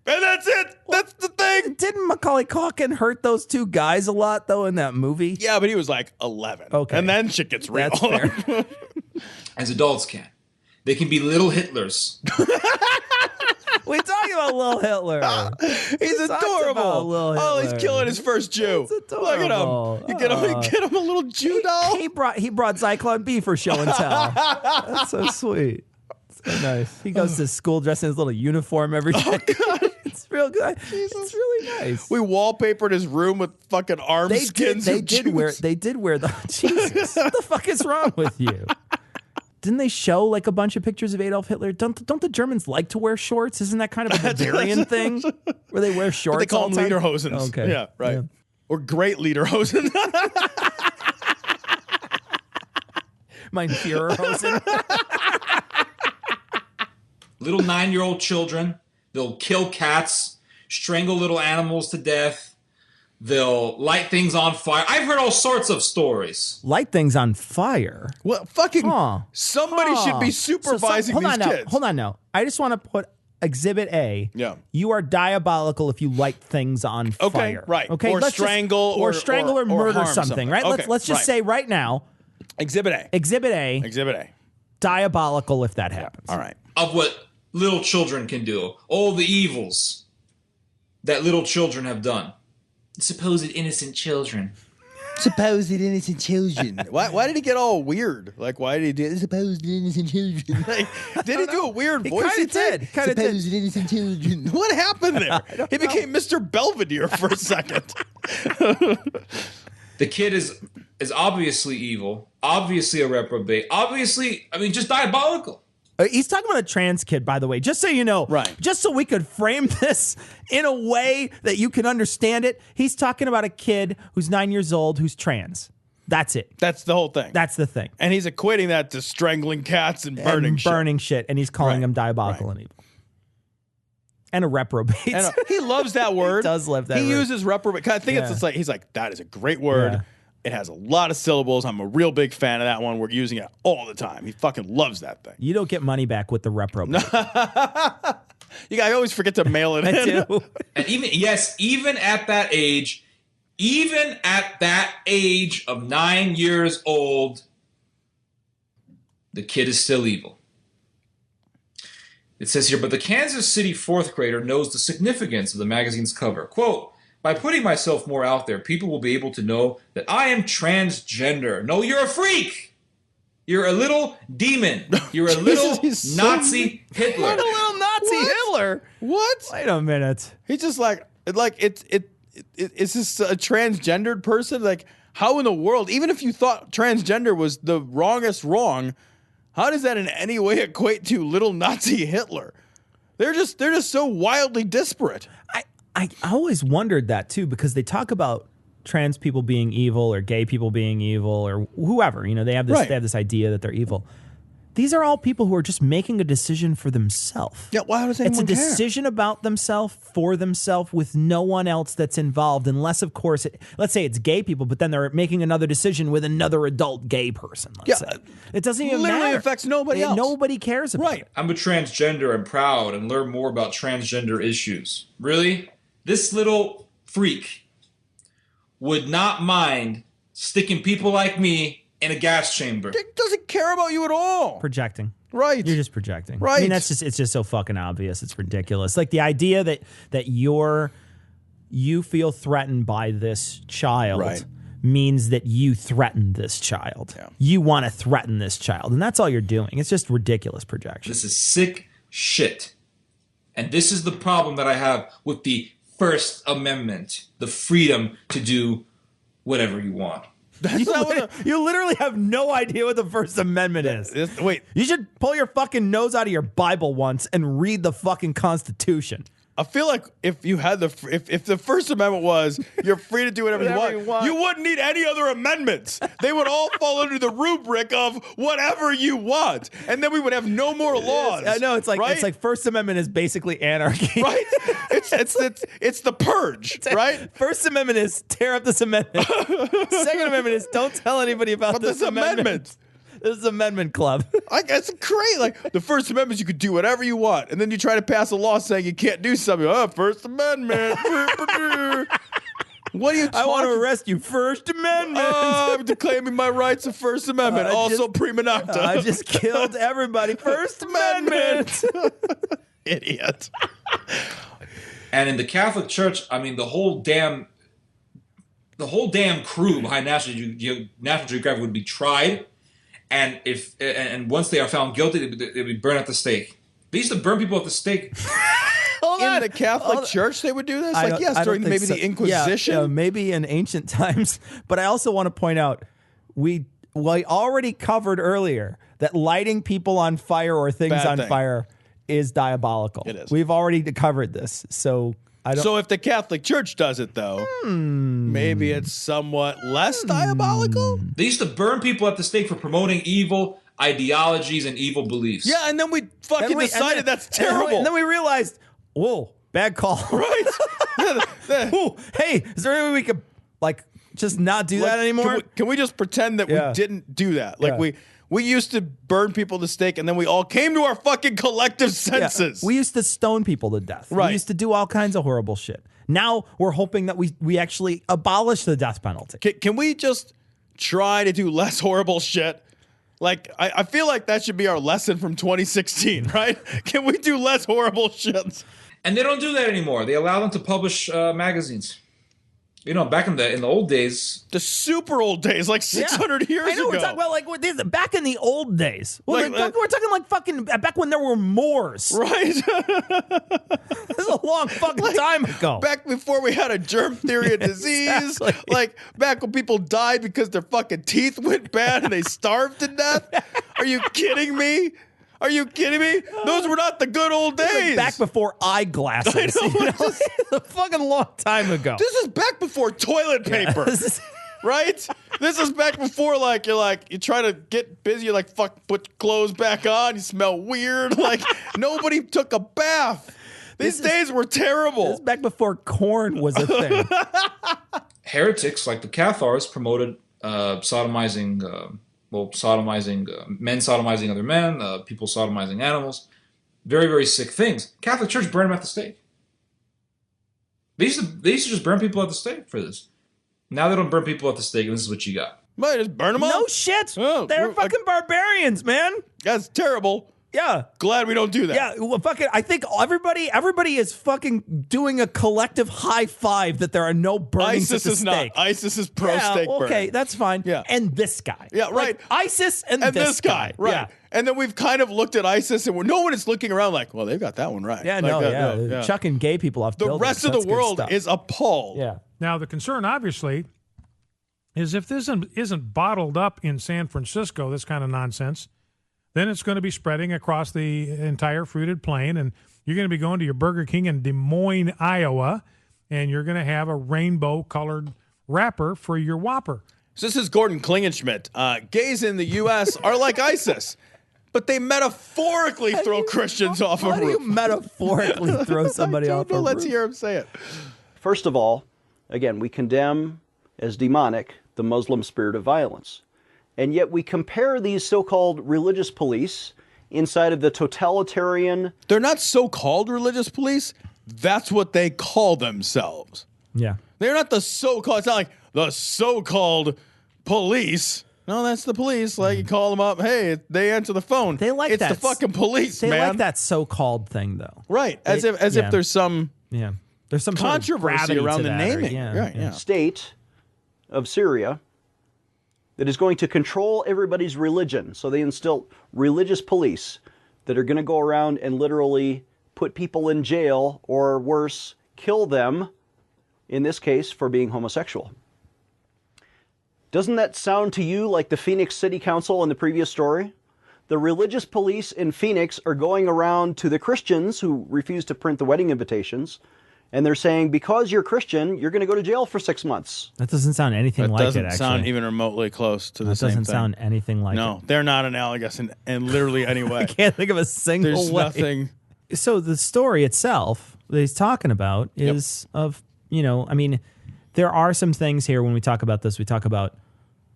And that's it. That's the thing. Didn't Macaulay Culkin hurt those 2 guys a lot, though, in that movie? Yeah, but he was like 11. Okay. And then shit gets real. That's fair. As adults can. They can be little Hitlers. We're talking about Lil Hitler. He's adorable. Oh, he's killing his first Jew. Look at him. You get him a little Jew doll. He brought Zyklon B for show and tell. That's so sweet. So nice. He goes to school dressed in his little uniform every day. Oh, God. It's real good. Jesus. It's really nice. We wallpapered his room with fucking arm skins. They did wear the Jesus. What the fuck is wrong with you? Didn't they show like a bunch of pictures of Adolf Hitler? Don't the Germans like to wear shorts? Isn't that kind of a Bavarian thing where they wear shorts? But they call them lederhosen. Okay. Yeah, right. Yeah. Or great lederhosen. Mein Führerhosen. Little 9-year-old children. They'll kill cats, strangle little animals to death. They'll light things on fire. I've heard all sorts of stories. Light things on fire? Well, fucking somebody should be supervising these kids. Hold on now. I just want to put Exhibit A. Yeah. You are diabolical if you light things on fire. Right. Okay, Or strangle or murder harm something, right? Okay, Let's just say right now. Exhibit A. Exhibit A. Exhibit A. Diabolical if that happens. All right. Of what little children can do. All the evils that little children have done. Supposed innocent children. Supposed innocent children. Why did he get all weird? Like, why did he do supposed innocent children? Like, did he do a weird voice? He did. Supposed innocent children. What happened there? He became Mr. Belvedere for a second. The kid is obviously evil, obviously a reprobate, obviously, just diabolical. He's talking about a trans kid, by the way, just so you know. Right. Just so we could frame this in a way that you can understand it. He's talking about a kid who's 9 years old who's trans. That's it. That's the whole thing. That's the thing. And he's equating that to strangling cats and burning shit. And he's calling him diabolical and evil. And a reprobate. And he loves that word. He does love that word. He uses reprobate. I think it's like, he's like, that is a great word. It has a lot of syllables. I'm a real big fan of that one. We're using it all the time. He fucking loves that thing. You don't get money back with the repro. I always forget to mail it in. Do. And even at that age of 9 years old, the kid is still evil. It says here, but the Kansas City fourth grader knows the significance of the magazine's cover. Quote, by putting myself more out there, people will be able to know that I am transgender. No, you're a freak. You're a little demon. You're a little Nazi Hitler. What a little Nazi Hitler. What? Wait a minute. He's just like it's just a transgendered person. Like, how in the world, even if you thought transgender was the wrongest wrong, how does that in any way equate to little Nazi Hitler? They're just so wildly disparate. I always wondered that too, because they talk about trans people being evil or gay people being evil or whoever. You know, they have this idea that they're evil. These are all people who are just making a decision for themselves. Yeah, why does anyone care? It's a decision about themselves, for themselves, with no one else that's involved, unless, of course, let's say it's gay people, but then they're making another decision with another adult gay person. Let's say. It doesn't even literally matter. affects nobody else. Nobody cares about it. I'm a transgender and proud and learn more about transgender issues. Really? This little freak would not mind sticking people like me in a gas chamber. It doesn't care about you at all. Projecting. Right. You're just projecting. Right. I mean, it's just so fucking obvious. It's ridiculous. Like the idea that you feel threatened by this child means that you threaten this child. Yeah. You want to threaten this child. And that's all you're doing. It's just ridiculous projection. This is sick shit. And this is the problem that I have with the First Amendment. The freedom to do whatever you want. You literally have no idea what the First Amendment is. Wait. You should pull your fucking nose out of your Bible once and read the fucking Constitution. I feel like if you had if the First Amendment was you're free to do whatever you want, you wouldn't need any other amendments. They would all fall under the rubric of whatever you want, and then we would have no more laws. I know it's like First Amendment is basically anarchy. Right? It's the purge, right? First Amendment is tear up this amendment. Second Amendment is don't tell anybody about this amendment. This is Amendment Club. It's great. Like the First Amendment is you could do whatever you want, and then you try to pass a law saying you can't do something. Oh, First Amendment. What are you? I want to arrest you. First Amendment. I'm declaiming my rights of First Amendment. Also prima nocta. I just killed everybody. First Amendment. Idiot. And in the Catholic Church, I mean, the whole damn crew behind National Geographic would be tried. And once they are found guilty, they'd be burned at the stake. They used to burn people at the stake. In the Catholic Church, they would do this? Like, yes, during maybe the Inquisition? Yeah, maybe in ancient times. But I also want to point out, we already covered earlier that lighting people on fire or things on fire is diabolical. It is. We've already covered this. So if the Catholic Church does it, though, maybe it's somewhat less diabolical? They used to burn people at the stake for promoting evil ideologies and evil beliefs. Yeah, and then we decided that's terrible. And then we realized, whoa, bad call. Right. Ooh, hey, is there any way we could, just not do that anymore? Can we just pretend that we didn't do that? We used to burn people to stake, and then we all came to our fucking collective senses. Yeah. We used to stone people to death. Right. We used to do all kinds of horrible shit. Now we're hoping that we actually abolish the death penalty. Can we just try to do less horrible shit? Like, I feel like that should be our lesson from 2016, right? Can we do less horrible shit? And they don't do that anymore. They allow them to publish magazines. You know, back in the old days. The super old days, like 600 years ago. I know, we're talking about back in the old days. Well, we're talking fucking back when there were Moors. Right. This is a long fucking time ago. Back before we had a germ theory of disease. Exactly. Like back when people died because their fucking teeth went bad and they starved to death. Are you kidding me? Are you kidding me? Those were not the good old days. Back before eyeglasses. I know. A fucking long time ago. This is back before toilet paper. Right? This is back before you try to get busy, you put clothes back on, you smell weird. Nobody took a bath. These days were terrible. This is back before corn was a thing. Heretics like the Cathars promoted sodomizing men sodomizing other men, people sodomizing animals. Very, very sick things. Catholic Church burned them at the stake. They used to just burn people at the stake for this. Now they don't burn people at the stake, and this is what you got. Might just burn them all. No shit. Oh, They're fucking barbarians, man. That's terrible. Yeah. Glad we don't do that. Yeah, well, fucking, I think everybody is fucking doing a collective high five that there are no burnings at the stake. ISIS is pro stake burning. Okay, that's fine. Yeah. And this guy. Yeah, right. Like, ISIS and this guy. Right. Yeah. And then we've kind of looked at ISIS and no one is looking around like, well, they've got that one right. Yeah, like, chucking gay people off the buildings. rest of That's the good world stuff. is appalled. Yeah. Now, the concern, obviously, is if this isn't bottled up in San Francisco, this kind of nonsense, then it's going to be spreading across the entire fruited plain, and you're going to be going to your Burger King in Des Moines, Iowa, and you're going to have a rainbow-colored wrapper for your Whopper. So this is Gordon Klingenschmidt. Gays in the U.S. are like ISIS, but they metaphorically throw Christians off a roof. How do you metaphorically throw somebody off a roof? Let's hear him say it. First of all, again, we condemn as demonic the Muslim spirit of violence. And yet we compare these so-called religious police inside of the totalitarian... They're not so-called religious police. That's what they call themselves. Yeah. They're not the so-called... It's not like the so-called police. No, that's the police. Like, you call them up. Hey, they answer the phone. They like it's that. It's the fucking police, they man. They like that so-called thing, though. Right. As if there's some... Yeah. There's some controversy around the naming. Yeah. State of Syria that is going to control everybody's religion. So they instill religious police that are going to go around and literally put people in jail or worse, kill them, in this case, for being homosexual. Doesn't that sound to you like the Phoenix City Council in the previous story? The religious police in Phoenix are going around to the Christians who refuse to print the wedding invitations, and they're saying, because you're Christian, you're going to go to jail for 6 months. That doesn't sound anything like it, actually. That doesn't sound even remotely close to the same thing. That doesn't sound anything like it. No, they're not analogous in literally any way. I can't think of a single There's way. nothing. So the story itself that he's talking about is of, I mean, there are some things here when we talk about this. We talk about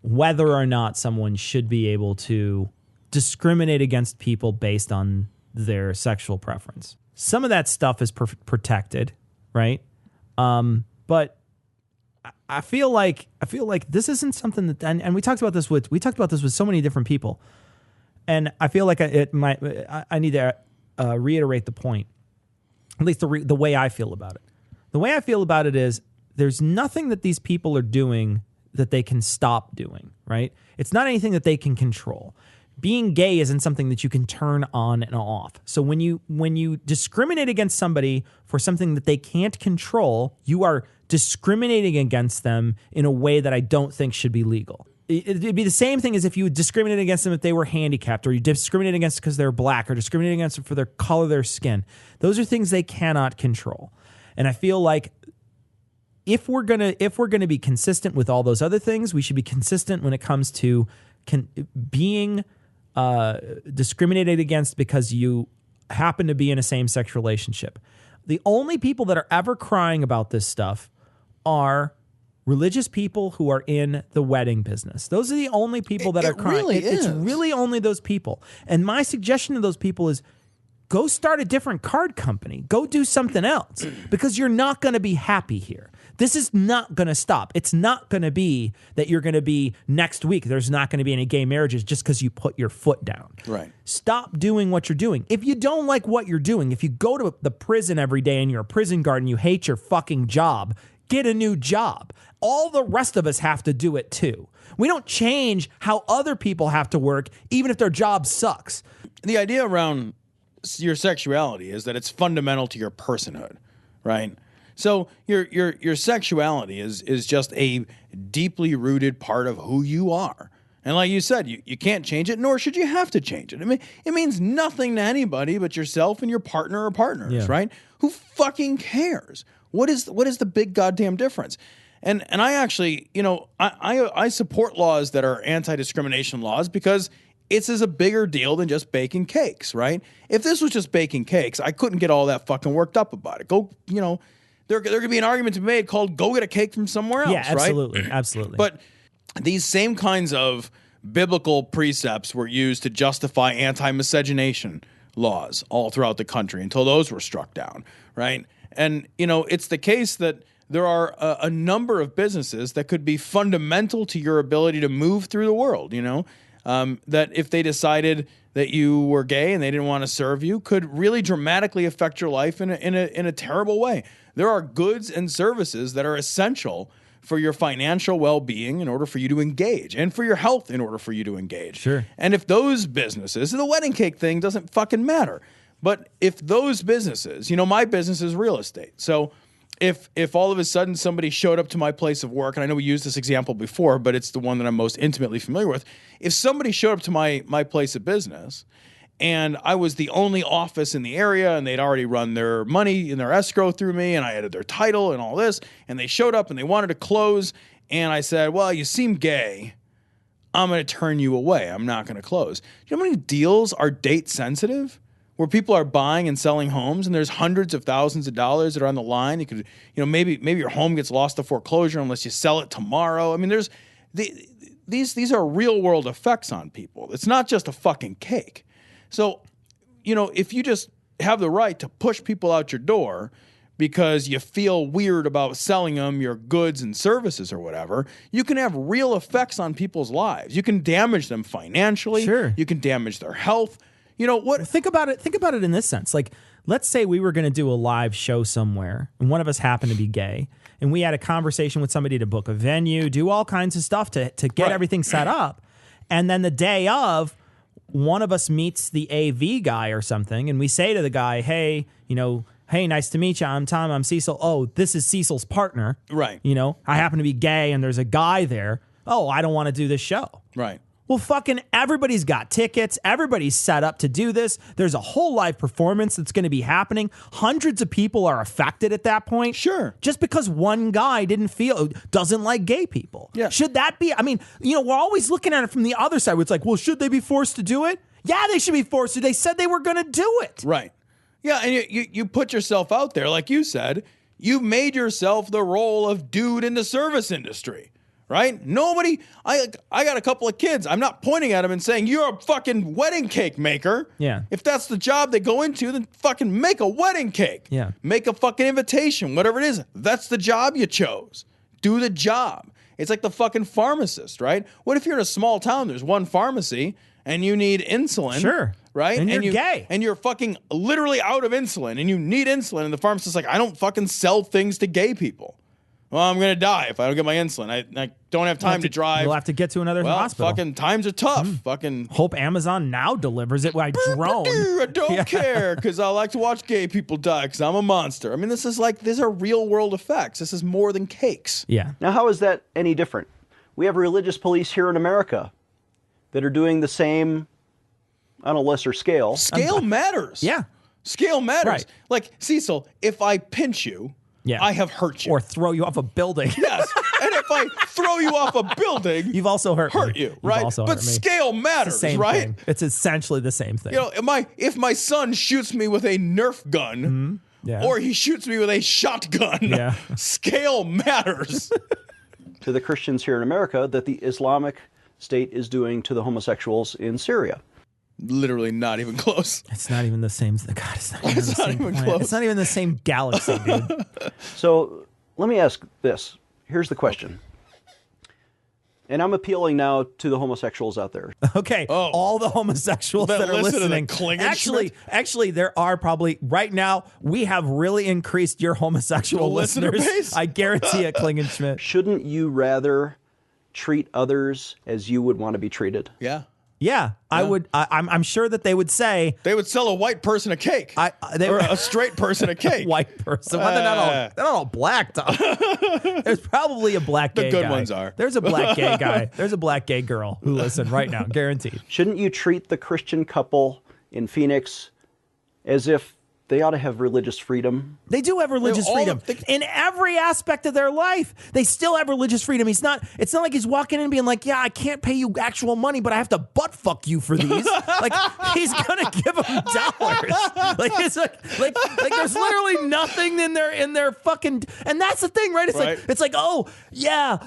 whether or not someone should be able to discriminate against people based on their sexual preference. Some of that stuff is protected. Right. But I feel like this isn't something that, and we talked about this with so many different people. And I feel like I need to reiterate the point, at least the way I feel about it. The way I feel about it is there's nothing that these people are doing that they can stop doing, right? It's not anything that they can control. Being gay isn't something that you can turn on and off. So when you discriminate against somebody for something that they can't control, you are discriminating against them in a way that I don't think should be legal. It'd be the same thing as if you discriminate against them if they were handicapped, or you discriminate against them because they're black, or discriminate against them for their color of their skin. Those are things they cannot control. And I feel like if we're gonna be consistent with all those other things, we should be consistent when it comes to being discriminated against because you happen to be in a same-sex relationship. The only people that are ever crying about this stuff are religious people who are in the wedding business. Those are the only people that are crying. Really It's really only those people. And my suggestion to those people is go start a different card company. Go do something else, because you're not going to be happy here. This is not going to stop. It's not going to be that you're going to be next week. There's not going to be any gay marriages just because you put your foot down. Right. Stop doing what you're doing. If you don't like what you're doing, if you go to the prison every day and you're a prison guard and you hate your fucking job, get a new job. All the rest of us have to do it too. We don't change how other people have to work, even if their job sucks. The idea around your sexuality is that it's fundamental to your personhood, right? So your sexuality is just a deeply rooted part of who you are. And like you said, you can't change it, nor should you have to change it. I mean, it means nothing to anybody but yourself and your partner or partners, right? Who fucking cares? What is the big goddamn difference? And I actually, I support laws that are anti-discrimination laws because it's a bigger deal than just baking cakes, right? If this was just baking cakes, I couldn't get all that fucking worked up about it. There could be an argument to be made called go get a cake from somewhere else, yeah, absolutely, right? Absolutely. But these same kinds of biblical precepts were used to justify anti-miscegenation laws all throughout the country until those were struck down, right? And, it's the case that there are a number of businesses that could be fundamental to your ability to move through the world, that if they decided that you were gay and they didn't want to serve you, could really dramatically affect your life in a terrible way. There are goods and services that are essential for your financial well-being in order for you to engage, and for your health in order for you to engage. Sure. And if those businesses, the wedding cake thing doesn't fucking matter, but if those businesses, my business is real estate. So if all of a sudden somebody showed up to my place of work, and I know we used this example before, but it's the one that I'm most intimately familiar with. If somebody showed up to my place of business and I was the only office in the area and they'd already run their money and their escrow through me and I added their title and all this, and they showed up and they wanted to close, and I said, well, you seem gay, I'm going to turn you away. I'm not going to close. Do you know how many deals are date sensitive? Where people are buying and selling homes, and there's hundreds of thousands of dollars that are on the line. You could, maybe your home gets lost to foreclosure unless you sell it tomorrow. I mean, there's these are real world effects on people. It's not just a fucking cake. So, if you just have the right to push people out your door because you feel weird about selling them your goods and services or whatever, you can have real effects on people's lives. You can damage them financially. Sure. You can damage their health. What? Think about it in this sense. Like, let's say we were going to do a live show somewhere, and one of us happened to be gay, and we had a conversation with somebody to book a venue, do all kinds of stuff to get everything set up. And then the day of, one of us meets the AV guy or something, and we say to the guy, hey, hey, nice to meet you. I'm Tom. I'm Cecil. Oh, this is Cecil's partner. Right. I happen to be gay, and there's a guy there. Oh, I don't want to do this show. Right. Well, fucking everybody's got tickets. Everybody's set up to do this. There's a whole live performance that's going to be happening. Hundreds of people are affected at that point. Sure. Just because one guy doesn't like gay people. Yeah. Should that be, we're always looking at it from the other side where it's like, well, should they be forced to do it? Yeah, they should be forced to. They said they were going to do it. Right. Yeah, and you put yourself out there, like you said. You made yourself the role of dude in the service industry. Right? Nobody, I got a couple of kids. I'm not pointing at them and saying, you're a fucking wedding cake maker. Yeah. If that's the job they go into, then fucking make a wedding cake. Yeah. Make a fucking invitation, whatever it is. That's the job you chose. Do the job. It's like the fucking pharmacist, right? What if you're in a small town, there's one pharmacy, and you need insulin? Sure. Right? And you're gay. And you're fucking literally out of insulin, and you need insulin, and the pharmacist's like, I don't fucking sell things to gay people. Well, I'm going to die if I don't get my insulin. I don't have time to drive. You'll have to get to another hospital. Fucking times are tough. Fucking hope Amazon now delivers it by drone. I don't care because I like to watch gay people die because I'm a monster. I mean, these are real world effects. This is more than cakes. Yeah. Now, how is that any different? We have religious police here in America that are doing the same on a lesser scale. Scale matters. Yeah. Scale matters. Right. Like, Cecil, if I pinch you, I have hurt you. Or throw you off a building. Yes. And if I throw you off a building, you've also hurt you, right? But scale matters, right? Thing. It's essentially the same thing. If my son shoots me with a Nerf gun, or he shoots me with a shotgun, scale matters. To the Christians here in America that the Islamic State is doing to the homosexuals in Syria. Literally not even close. It's not even the same. God, it's not even the same planet. Close. It's not even the same galaxy, dude. So let me ask this. Here's the question. And I'm appealing now to the homosexuals out there. Okay, all the homosexuals that are listening. Actually, there are probably, right now, we have really increased your homosexual listeners. Base? I guarantee it, Klingenschmidt. Shouldn't you rather treat others as you would want to be treated? Yeah. Yeah, I would. I'm sure that they would say they would sell a white person a cake, or a straight person a cake. White person. Well, they're not all black. There's probably a black gay guy. The good ones are. There's a black gay guy. There's a black gay girl who listen right now, guaranteed. Shouldn't you treat the Christian couple in Phoenix as if They ought to have religious freedom. They do have religious freedom in every aspect of their life. They still have religious freedom. It's not like he's walking in and being like, yeah, I can't pay you actual money, but I have to butt fuck you for these. Like, he's going to give them dollars. Like, it's like there's literally nothing in their fucking, and that's the thing, right? It's like, oh yeah,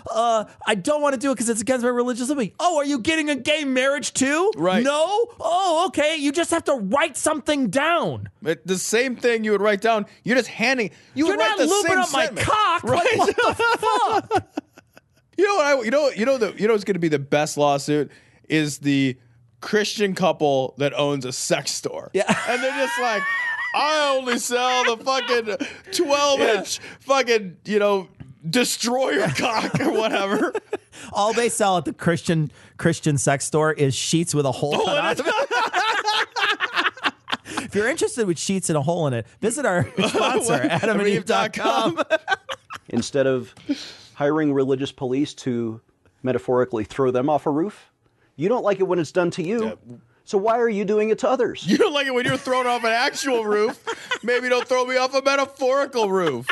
I don't want to do it because it's against my religious liberty. Oh, are you getting a gay marriage too? Right. No? Oh, okay. You just have to write something down. The same thing you would write down. You're just handing. You're not lubing up my cock. Right? Like, what the fuck? You know what's going to be the best lawsuit is the Christian couple that owns a sex store. Yeah. And they're just like, I only sell the fucking 12-inch fucking, destroyer cock or whatever. All they sell at the Christian sex store is sheets with a hole cut out of it. If you're interested with sheets and a hole in it, visit our sponsor, AdamandEve.com. Instead of hiring religious police to metaphorically throw them off a roof, you don't like it when it's done to you. Yeah. So why are you doing it to others? You don't like it when you're thrown off an actual roof. Maybe don't throw me off a metaphorical roof.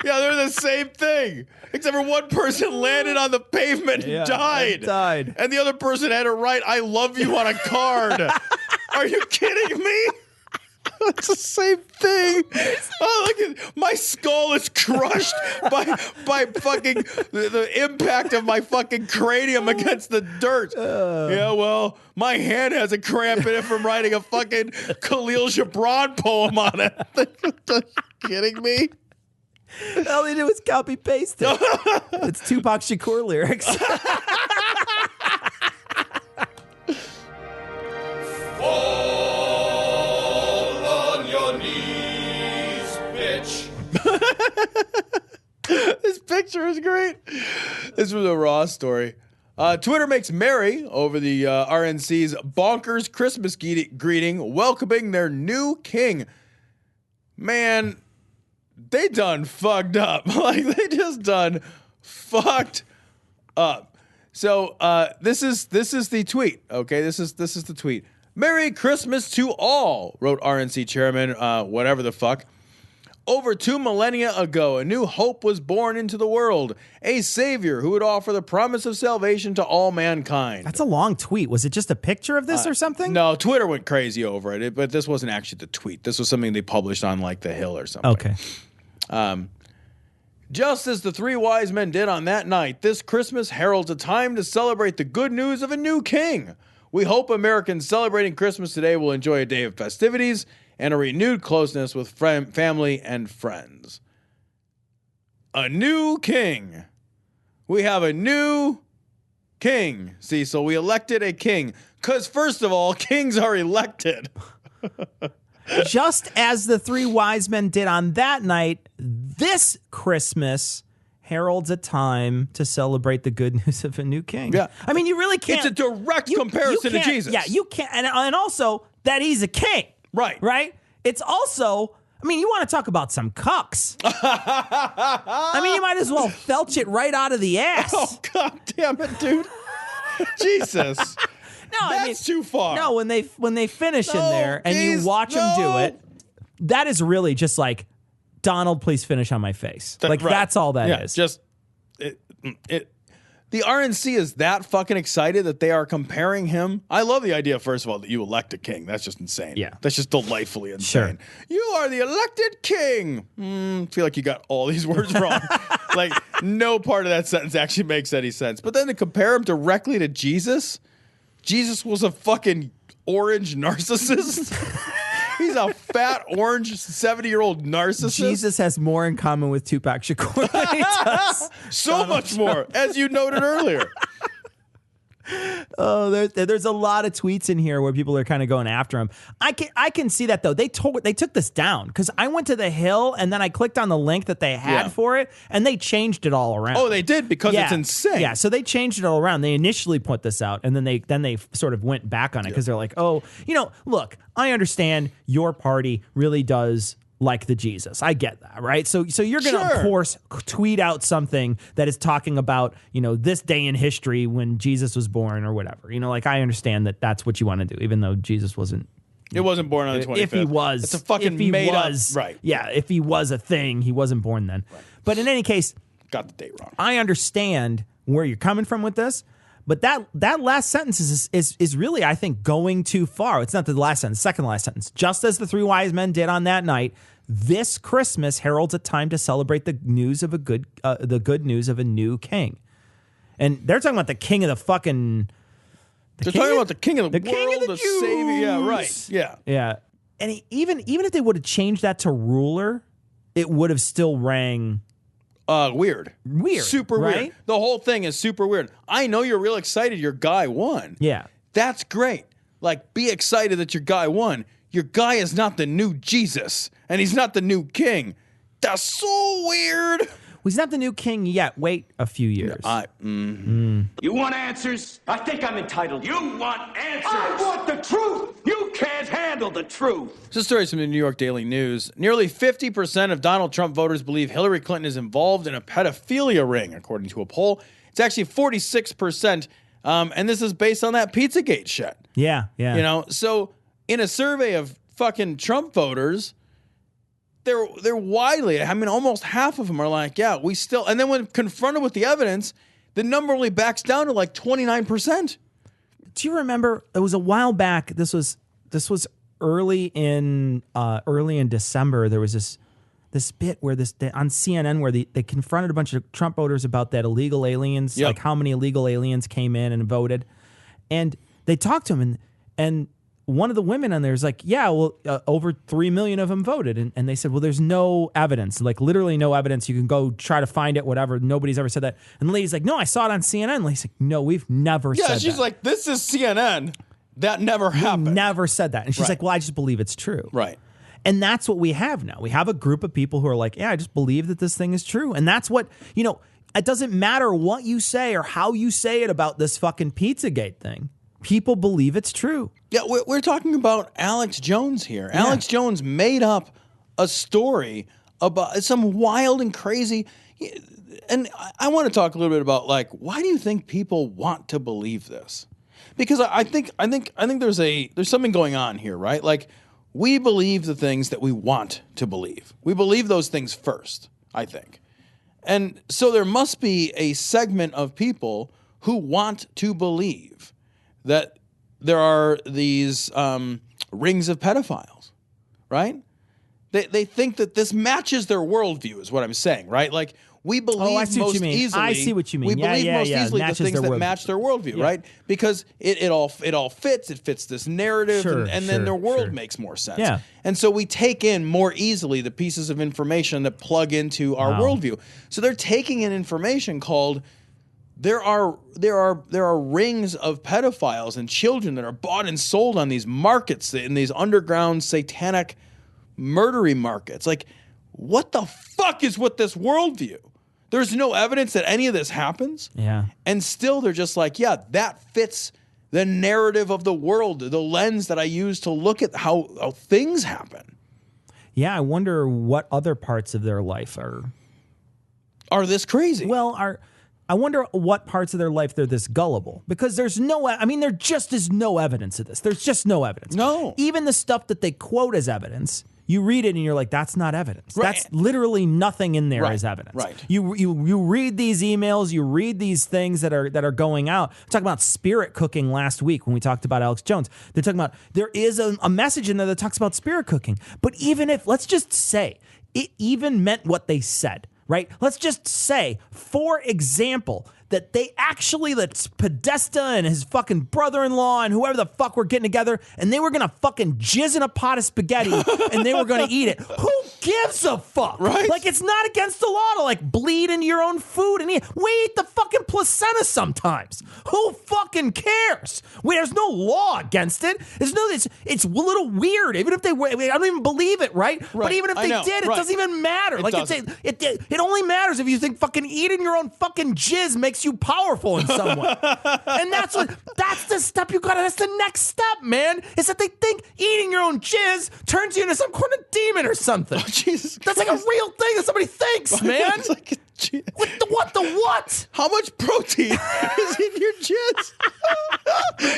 Yeah, they're the same thing. Except for one person landed on the pavement and died. And the other person had to write, I love you on a card. Are you kidding me? It's the same thing. Oh, look at my skull is crushed by fucking the impact of my fucking cranium against the dirt. Yeah, well, my hand has a cramp in it from writing a fucking Khalil Gibran poem on it. Are you kidding me? All they did was copy paste it. It's Tupac Shakur lyrics. This picture is great. This was a Raw story. Twitter makes merry over the RNC's bonkers Christmas greeting, welcoming their new king. Man, they done fucked up. Like, they just done fucked up. So this is the tweet. Okay, this is the tweet. Merry Christmas to all, wrote RNC chairman, whatever the fuck. Over 2 millennia ago, a new hope was born into the world, a savior who would offer the promise of salvation to all mankind. That's a long tweet. Was it just a picture of this or something? No, Twitter went crazy over it, but this wasn't actually the tweet. This was something they published on like The Hill or something. Okay. Just as the 3 wise men did on that night, this Christmas heralds a time to celebrate the good news of a new king. We hope Americans celebrating Christmas today will enjoy a day of festivities and a renewed closeness with family and friends. A new king. We have a new king, Cecil. We elected a king. Because, first of all, kings are elected. Just as the 3 wise men did on that night, this Christmas heralds a time to celebrate the good news of a new king. Yeah. I mean, you really can't. It's a direct comparison to Jesus. Yeah, you can't. And also that he's a king. Right. Right? It's also, I mean, you want to talk about some cucks. I mean, you might as well felch it right out of the ass. Oh, God damn it, dude. Jesus. No, that's too far. No, when they finish in there and you watch them do it, that is really just like, Donald, please finish on my face. That's all that is. Just the RNC is that fucking excited that they are comparing him. I love the idea, first of all, that you elect a king. That's just insane. Yeah. That's just delightfully insane. Sure. You are the elected king. Feel like you got all these words wrong. Like, no part of that sentence actually makes any sense. But then to compare him directly to Jesus was a fucking orange narcissist. He's a fat, orange, 70-year-old narcissist. Jesus has more in common with Tupac Shakur than he does. So much more, as you noted earlier. Oh, there's a lot of tweets in here where people are kind of going after him. I can see that though. They took this down because I went to The Hill and then I clicked on the link that they had for it and they changed it all around. Oh, they did because it's insane. Yeah, so they changed it all around. They initially put this out and then they sort of went back on it because they're like, oh, look, I understand your party really does like the Jesus. I get that, right? So you're going to, of course, tweet out something that is talking about, this day in history when Jesus was born or whatever. I understand that that's what you want to do, even though Jesus wasn't It wasn't born on the 25th. If he was. It's a fucking made up. Right. Yeah, if he was a thing, he wasn't born then. Right. But in any case. Got the date wrong. I understand where you're coming from with this, but that last sentence is really, I think, going too far. It's not the last sentence, second to last sentence. Just as the three wise men did on that night, this Christmas heralds a time to celebrate the news of the good news of a new king. And they're talking about the king of the fucking... They're talking about the king of the world, king of the Jews. Savior. Yeah, right. Yeah. Yeah. And even if they would have changed that to ruler, it would have still rang... Weird. Super right? weird. The whole thing is super weird. I know you're real excited your guy won. Yeah. That's great. Like, be excited that your guy won. Your guy is not the new Jesus, and he's not the new king. That's so weird. Well, he's not the new king yet. Wait a few years. You want answers? I think I'm entitled. You want answers? I want the truth. You can't handle the truth. This is a story from the New York Daily News. Nearly 50% of Donald Trump voters believe Hillary Clinton is involved in a pedophilia ring, according to a poll. It's actually 46%, and this is based on that Pizzagate shit. Yeah. You know, so in a survey of fucking Trump voters, they're widely, I mean, almost half of them are like, yeah, we still, and then when confronted with the evidence, the number only backs down to like 29%. Do you remember, it was a while back, this was early in December, there was this bit where on CNN where they confronted a bunch of Trump voters about that illegal aliens, like how many illegal aliens came in and voted. And they talked to him, and one of the women on there is like, yeah, well, over 3 million of them voted. And they said, well, there's no evidence, like literally no evidence. You can go try to find it, whatever. Nobody's ever said that. And the lady's like, no, I saw it on CNN. And the lady's like, no, we've never said that. Yeah, she's like, this is CNN. That never happened. Never said that. And she's like, well, I just believe it's true. Right. And that's what we have now. We have a group of people who are like, yeah, I just believe that this thing is true. And that's what, you know, it doesn't matter what you say or how you say it about this fucking Pizzagate thing. People believe it's true. Yeah, we're talking about Alex Jones here. Yeah. Alex Jones made up a story about some wild and crazy. And I want to talk a little bit about, like, why do you think people want to believe this? Because I think there's something going on here, right? Like, we believe the things that we want to believe. We believe those things first, I think. And so there must be a segment of people who want to believe that there are these rings of pedophiles, right? They think that this matches their worldview, is what I'm saying, right? Like, we believe most easily. I see what you mean. We believe most easily the things that match their worldview, right? Because it all fits. It fits this narrative, and then their world makes more sense. Yeah. And so we take in more easily the pieces of information that plug into our worldview. So they're taking in information called there are rings of pedophiles and children that are bought and sold on these markets, in these underground satanic murdery markets. Like, what the fuck is with this worldview? There's no evidence that any of this happens. Yeah. And still they're just like, yeah, that fits the narrative of the world, the lens that I use to look at how things happen. Yeah, I wonder what other parts of their life are this crazy. Well, I wonder what parts of their life they're this gullible, because there just is no evidence of this. There's just no evidence. No. Even the stuff that they quote as evidence, you read it and you're like, that's not evidence. Right. That's literally nothing in there as evidence. Right. You read these emails, you read these things that are going out. We're talking about spirit cooking last week when we talked about Alex Jones. They're talking about, there is a message in there that talks about spirit cooking. But even if, let's just say, it even meant what they said, right? Let's just say, for example, that Podesta and his fucking brother-in-law and whoever the fuck were getting together, and they were gonna fucking jizz in a pot of spaghetti and they were gonna eat it. Who gives a fuck? Right? Like, it's not against the law to, like, bleed into your own food and eat. We eat the fucking placenta sometimes. Who fucking cares? There's no law against it. It's a little weird. Even if I don't even believe it, right? But even if they did, it doesn't even matter. It only matters if you think fucking eating your own fucking jizz makes you powerful in some way. And that's the step that's the next step, man, is that they think eating your own jizz turns you into some kind of demon or something. Jesus That's like a real thing that somebody thinks, man. It's like what the what? How much protein is in your jizz?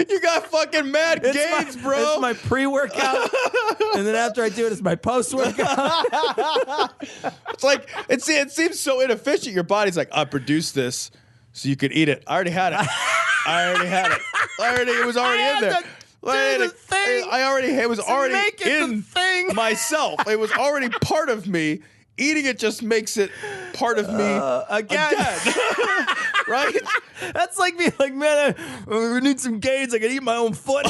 You got fucking mad gains, bro. It's my pre-workout, and then after I do it, it's my post-workout. It's like it seems so inefficient. Your body's like, I produced this so you could eat it. I already had it. It was already in there. It was already in myself. It was already part of me. Eating it just makes it part of me again. Right? That's like me, like, man, I need some gains. I can eat my own foot.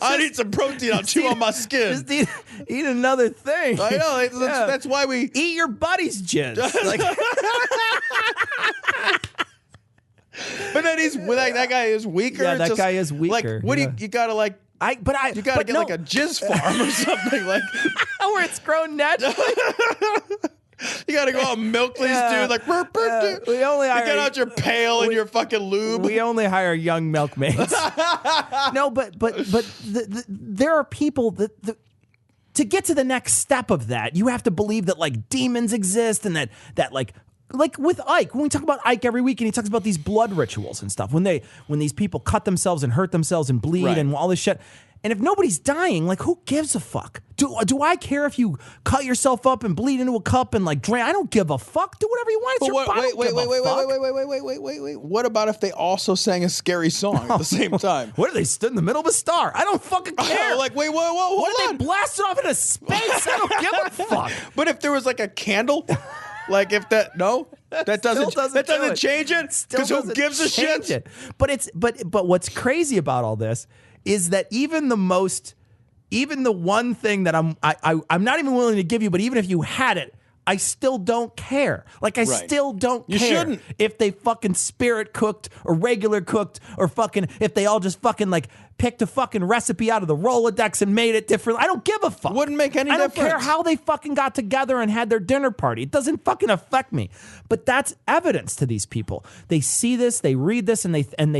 I need some protein. I'll chew on my skin. Just eat another thing. I know. That's why we eat your buddy's jizz. Like, but then that guy is weaker. Yeah, that guy is weaker. Like, what do you gotta like? You gotta get like a jizz farm or something like where it's grown naturally. You gotta go out and milk these dudes like. We only hire, you get out your pail and your fucking lube. We only hire young milkmaids. No, but there are people that to get to the next step of that, you have to believe that like demons exist and that like with Ike, when we talk about Ike every week and he talks about these blood rituals and stuff, when these people cut themselves and hurt themselves and bleed and all this shit. And if nobody's dying, like, who gives a fuck? Do I care if you cut yourself up and bleed into a cup and like drain? I don't give a fuck. Do whatever you want. It's your body. Wait. What about if they also sang a scary song at the same time? What are they stood in the middle of a star? I don't fucking care. Like, wait, whoa, what are they blasted off into space? I don't give a fuck. But if there was like a candle. Like if that doesn't change it, because who gives a shit? But what's crazy about all this is that even the one thing that I'm not even willing to give you, but even if you had it, I still don't care. Like I still don't care. You shouldn't. If they fucking spirit cooked or regular cooked or fucking if they all just fucking like picked a fucking recipe out of the Rolodex and made it different. I don't give a fuck. Wouldn't make any difference. I don't care how they fucking got together and had their dinner party. It doesn't fucking affect me. But that's evidence to these people. They see this, they read this, and then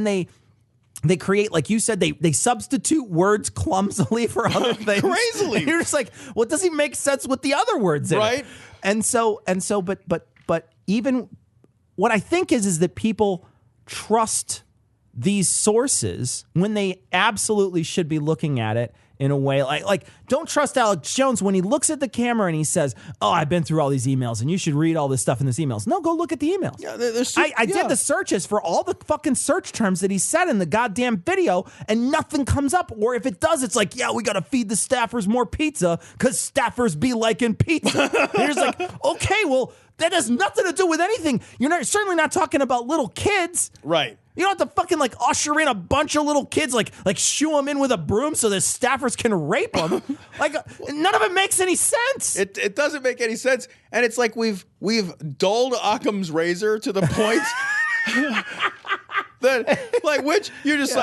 they create, like you said, they substitute words clumsily for other things. Crazily. You're just like, well, it doesn't make sense with the other words in it. And so, but even what I think is that people trust these sources when they absolutely should be looking at it in a way like don't trust Alex Jones when he looks at the camera and he says, oh, I've been through all these emails and you should read all this stuff in these emails. No, go look at the emails. Yeah, I did the searches for all the fucking search terms that he said in the goddamn video and nothing comes up. Or if it does, it's like, yeah, we got to feed the staffers more pizza because staffers be liking pizza. And you're just like, okay, well, that has nothing to do with anything. You're certainly not talking about little kids. Right. You don't have to fucking like usher in a bunch of little kids, like shoo them in with a broom so the staffers can rape them. Like none of it makes any sense. It doesn't make any sense, and it's like we've dulled Occam's razor to the point that like which is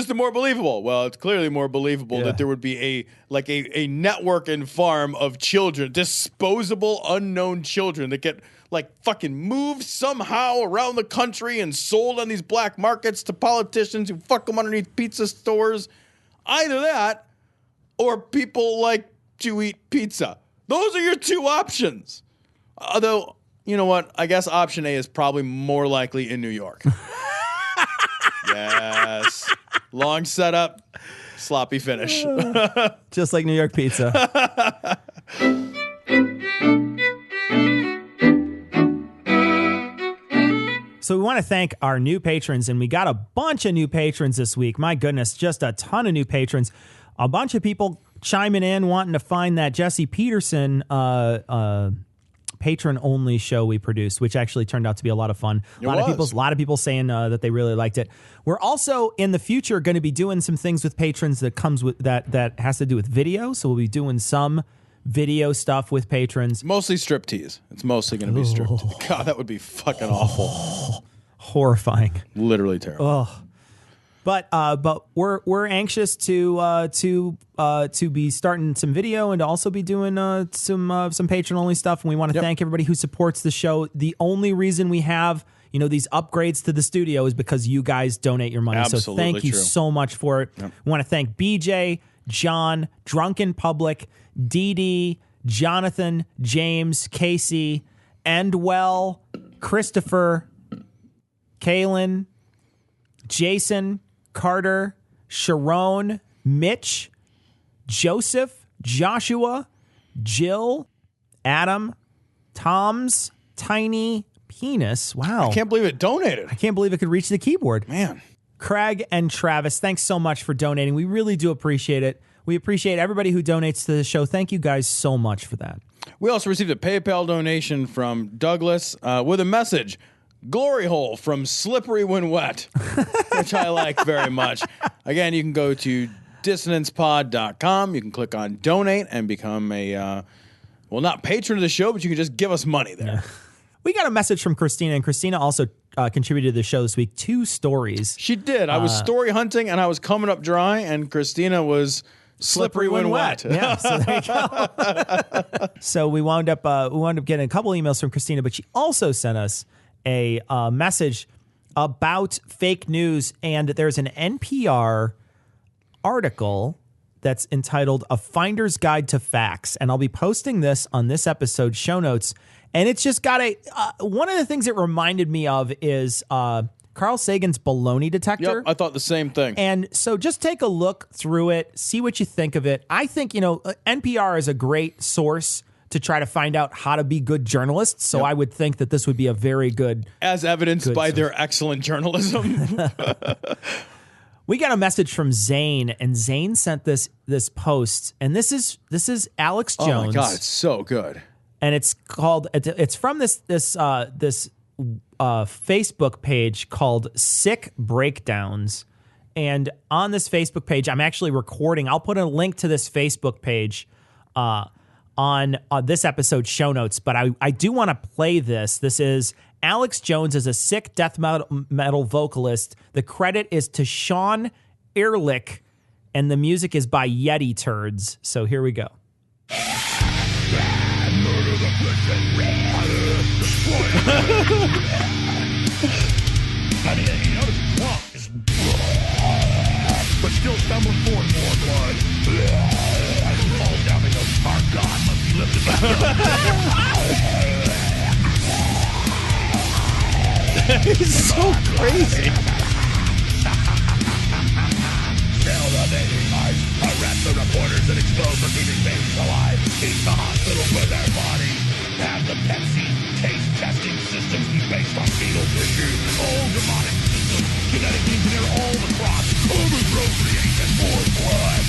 the more believable? Well, it's clearly more believable that there would be a network and farm of children, disposable unknown children that get like fucking moved somehow around the country and sold on these black markets to politicians who fuck them underneath pizza stores. Either that or people like to eat pizza. Those are your two options. Although, you know what? I guess option A is probably more likely in New York. Yes. Long setup, sloppy finish. Just like New York pizza. So we want to thank our new patrons, and we got a bunch of new patrons this week. My goodness, just a ton of new patrons. A bunch of people chiming in, wanting to find that Jesse Peterson patron-only show we produced, which actually turned out to be a lot of fun. A lot of people saying that they really liked it. We're also in the future going to be doing some things with patrons that comes with that has to do with video. So we'll be doing some video stuff with patrons. Mostly striptease. It's mostly going to be striptease. God, that would be fucking awful. Horrifying. Literally terrible. But we're anxious to be starting some video and to also be doing some patron only stuff. And we want to thank everybody who supports the show. The only reason we have these upgrades to the studio is because you guys donate your money. Absolutely so thank you so much for it. Yep. We want to thank BJ, John, Drunken Public, Dee Dee, Jonathan, James, Casey, Endwell, Christopher, Kaylin, Jason, Carter, Sharon, Mitch, Joseph, Joshua, Jill, Adam, Tom's Tiny Penis. Wow. I can't believe it donated. I can't believe it could reach the keyboard. Man. Craig and Travis, thanks so much for donating. We really do appreciate it. We appreciate everybody who donates to the show. Thank you guys so much for that. We also received a PayPal donation from Douglas with a message. Glory hole from Slippery When Wet, which I like very much. Again, you can go to dissonancepod.com. You can click on donate and become a, well, not patron of the show, but you can just give us money there. Yeah. We got a message from Christina, and Christina also contributed to the show this week 2 stories. She did. I was story hunting, and I was coming up dry, and Christina was slippery when wet. Yeah, so there you go. So we wound up getting a couple emails from Christina, but she also sent us a message about fake news, and there's an NPR article that's entitled A Finder's Guide to Facts, and I'll be posting this on this episode's show notes. And it's just got one of the things it reminded me of is Carl Sagan's baloney detector. Yep, I thought the same thing. And so just take a look through it, see what you think of it. I think, NPR is a great source to try to find out how to be good journalists. So I would think that this would be a very good... As evidenced by their excellent journalism. We got a message from Zane, and Zane sent this post, and this is Alex Jones. Oh my God, it's so good. And it's called. It's from this Facebook page called Sick Breakdowns. And on this Facebook page, I'm actually recording. I'll put a link to this Facebook page on this episode's show notes. But I do want to play this. This is Alex Jones as a sick death metal vocalist. The credit is to Sean Ehrlich, and the music is by Yeti Turds. So here we go. But still stumbling forward, more blood. As he falls down, he goes, our God must be lifted back up. He's so crazy. Tell the dating lies, arrest the reporters and expose for keeping babies alive. Eat the hospitals with their bodies. Have the Pepsi taste testing systems be based on fetal tissue. All demonic systems, genetically engineer all the crops. Over-procreate and more blood.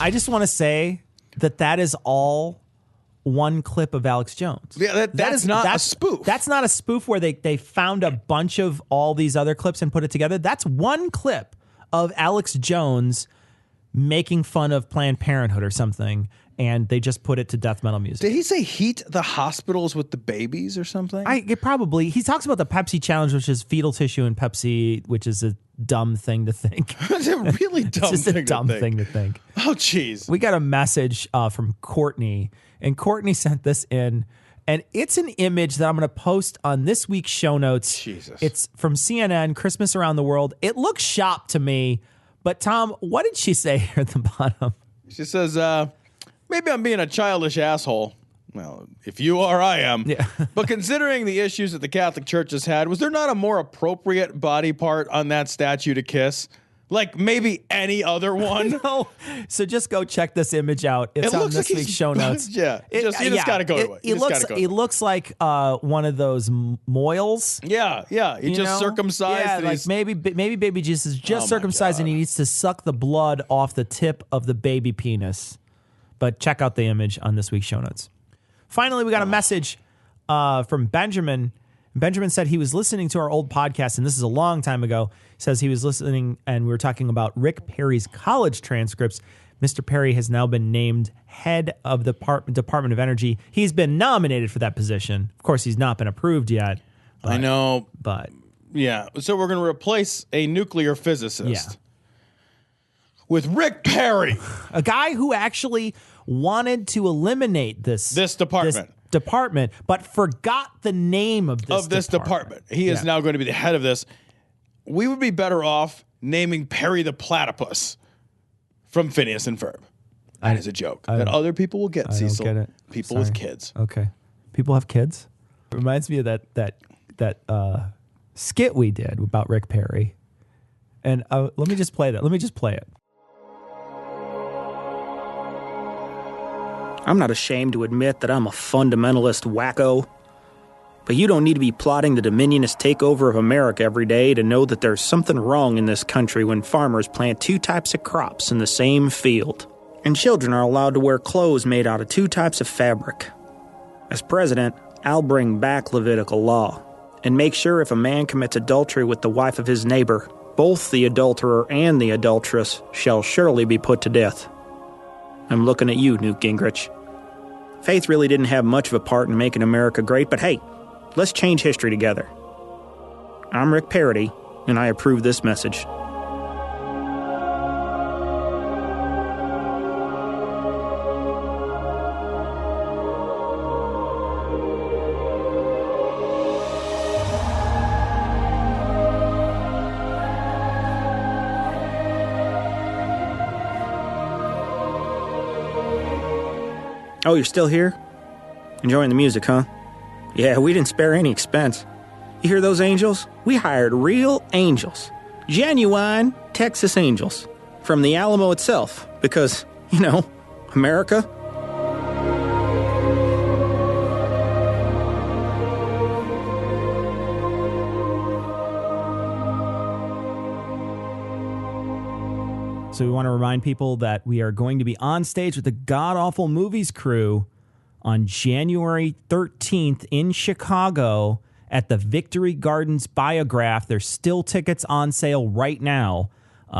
I just want to say that is all one clip of Alex Jones. Yeah, that is not a spoof. That's not a spoof where they found a bunch of all these other clips and put it together. That's one clip of Alex Jones making fun of Planned Parenthood or something, and they just put it to death metal music. Did he say heat the hospitals with the babies or something? Probably. He talks about the Pepsi challenge, which is fetal tissue and Pepsi, which is a dumb thing to think. It's a really dumb it's just a dumb thing to think. Oh, jeez. We got a message from Courtney, and Courtney sent this in, and it's an image that I'm going to post on this week's show notes. Jesus. It's from CNN, Christmas Around the World. It looks shop to me, but Tom, what did she say here at the bottom? She says, maybe I'm being a childish asshole. Well, if you are, I am. Yeah. But considering the issues that the Catholic Church has had, was there not a more appropriate body part on that statue to kiss? Like maybe any other one? No. So just go check this image out. It's on this week's show notes. Yeah. You just got to go to it. It looks like one of those moils. Yeah, yeah. He just circumcised. Yeah, like maybe baby Jesus is just circumcised and he needs to suck the blood off the tip of the baby penis. But check out the image on this week's show notes. Finally, we got a message from Benjamin. Benjamin said he was listening to our old podcast, and this is a long time ago. He says he was listening, and we were talking about Rick Perry's college transcripts. Mr. Perry has now been named head of the Department of Energy. He's been nominated for that position. Of course, he's not been approved yet. I know. But yeah, so we're going to replace a nuclear physicist with Rick Perry. A guy who actually wanted to eliminate this department. department, but forgot the name of this department. He is now going to be the head of this. We would be better off naming Perry the Platypus from Phineas and Ferb. That is a joke that other people will get, Cecil. Don't get it. People with kids. Okay. People have kids? It reminds me of that skit we did about Rick Perry. And let me just play that. Let me just play it. I'm not ashamed to admit that I'm a fundamentalist wacko. But you don't need to be plotting the dominionist takeover of America every day to know that there's something wrong in this country when farmers plant two types of crops in the same field. And children are allowed to wear clothes made out of two types of fabric. As president, I'll bring back Levitical law and make sure if a man commits adultery with the wife of his neighbor, both the adulterer and the adulteress shall surely be put to death. I'm looking at you, Newt Gingrich. Faith really didn't have much of a part in making America great, but hey, let's change history together. I'm Rick Parody, and I approve this message. Oh, you're still here? Enjoying the music, huh? Yeah, we didn't spare any expense. You hear those angels? We hired real angels. Genuine Texas angels. From the Alamo itself. Because, America. So we want to remind people that we are going to be on stage with the God Awful Movies crew on January 13th in Chicago at the Victory Gardens Biograph. There's still tickets on sale right now.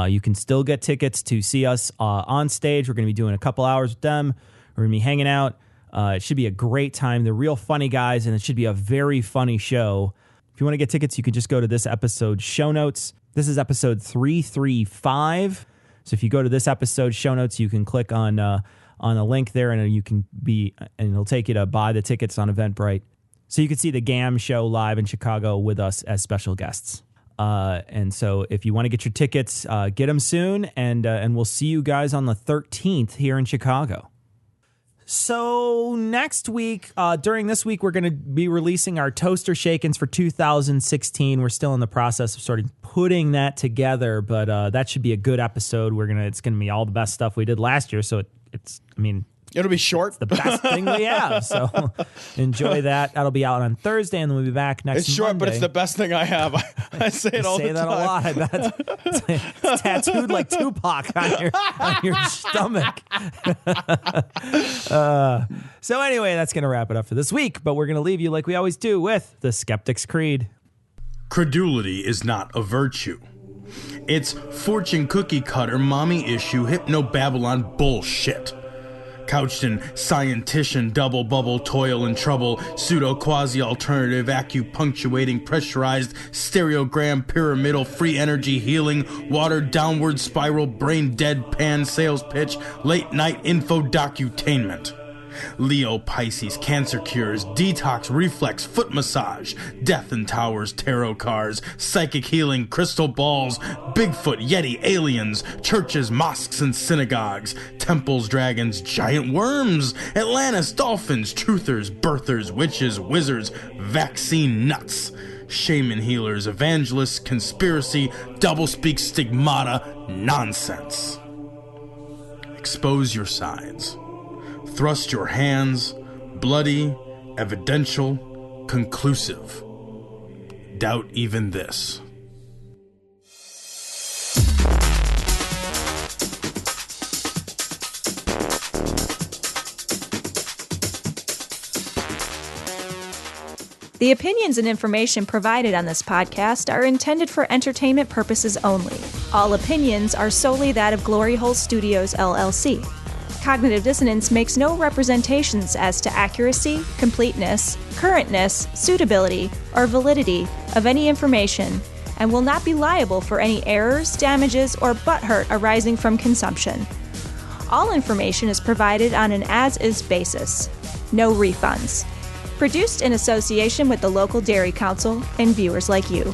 You can still get tickets to see us on stage. We're going to be doing a couple hours with them. We're going to be hanging out. It should be a great time. They're real funny guys, and it should be a very funny show. If you want to get tickets, you can just go to this episode's show notes. This is episode 335. So if you go to this episode's show notes, you can click on a link there, and it'll take you to buy the tickets on Eventbrite. So you can see the GAM show live in Chicago with us as special guests. And so if you want to get your tickets, get them soon, and we'll see you guys on the 13th here in Chicago. So next week, during this week, we're going to be releasing our Toaster Shakens for 2016. We're still in the process of sort of putting that together, but that should be a good episode. It's going to be all the best stuff we did last year. So it'll be short. It's the best thing we have. So enjoy that. That'll be out on Thursday, and then we'll be back next Monday. It's short, but it's the best thing I have. I say it all the time. I say that a lot. I bet it's tattooed like Tupac on your stomach. So anyway, that's going to wrap it up for this week, but we're going to leave you like we always do with the Skeptic's Creed. Credulity is not a virtue. It's fortune cookie cutter, mommy issue, hypno-Babylon bullshit. Couched in scientician, double bubble, toil and trouble, pseudo quasi alternative, acupunctuating, pressurized, stereogram, pyramidal, free energy healing, water downward spiral, brain deadpan sales pitch, late night info docutainment. Leo, Pisces, cancer cures, detox, reflex, foot massage, death and towers, tarot cards, psychic healing, crystal balls, Bigfoot, Yeti, aliens, churches, mosques and synagogues, temples, dragons, giant worms, Atlantis, dolphins, truthers, birthers, witches, wizards, vaccine nuts, shaman healers, evangelists, conspiracy, doublespeak, stigmata, nonsense. Expose your sides. Thrust your hands, bloody, evidential, conclusive. Doubt even this. The opinions and information provided on this podcast are intended for entertainment purposes only. All opinions are solely that of Glory Hole Studios, LLC. Cognitive Dissonance makes no representations as to accuracy, completeness, currentness, suitability, or validity of any information, and will not be liable for any errors, damages, or butthurt arising from consumption. All information is provided on an as-is basis. No refunds. Produced in association with the local Dairy Council and viewers like you.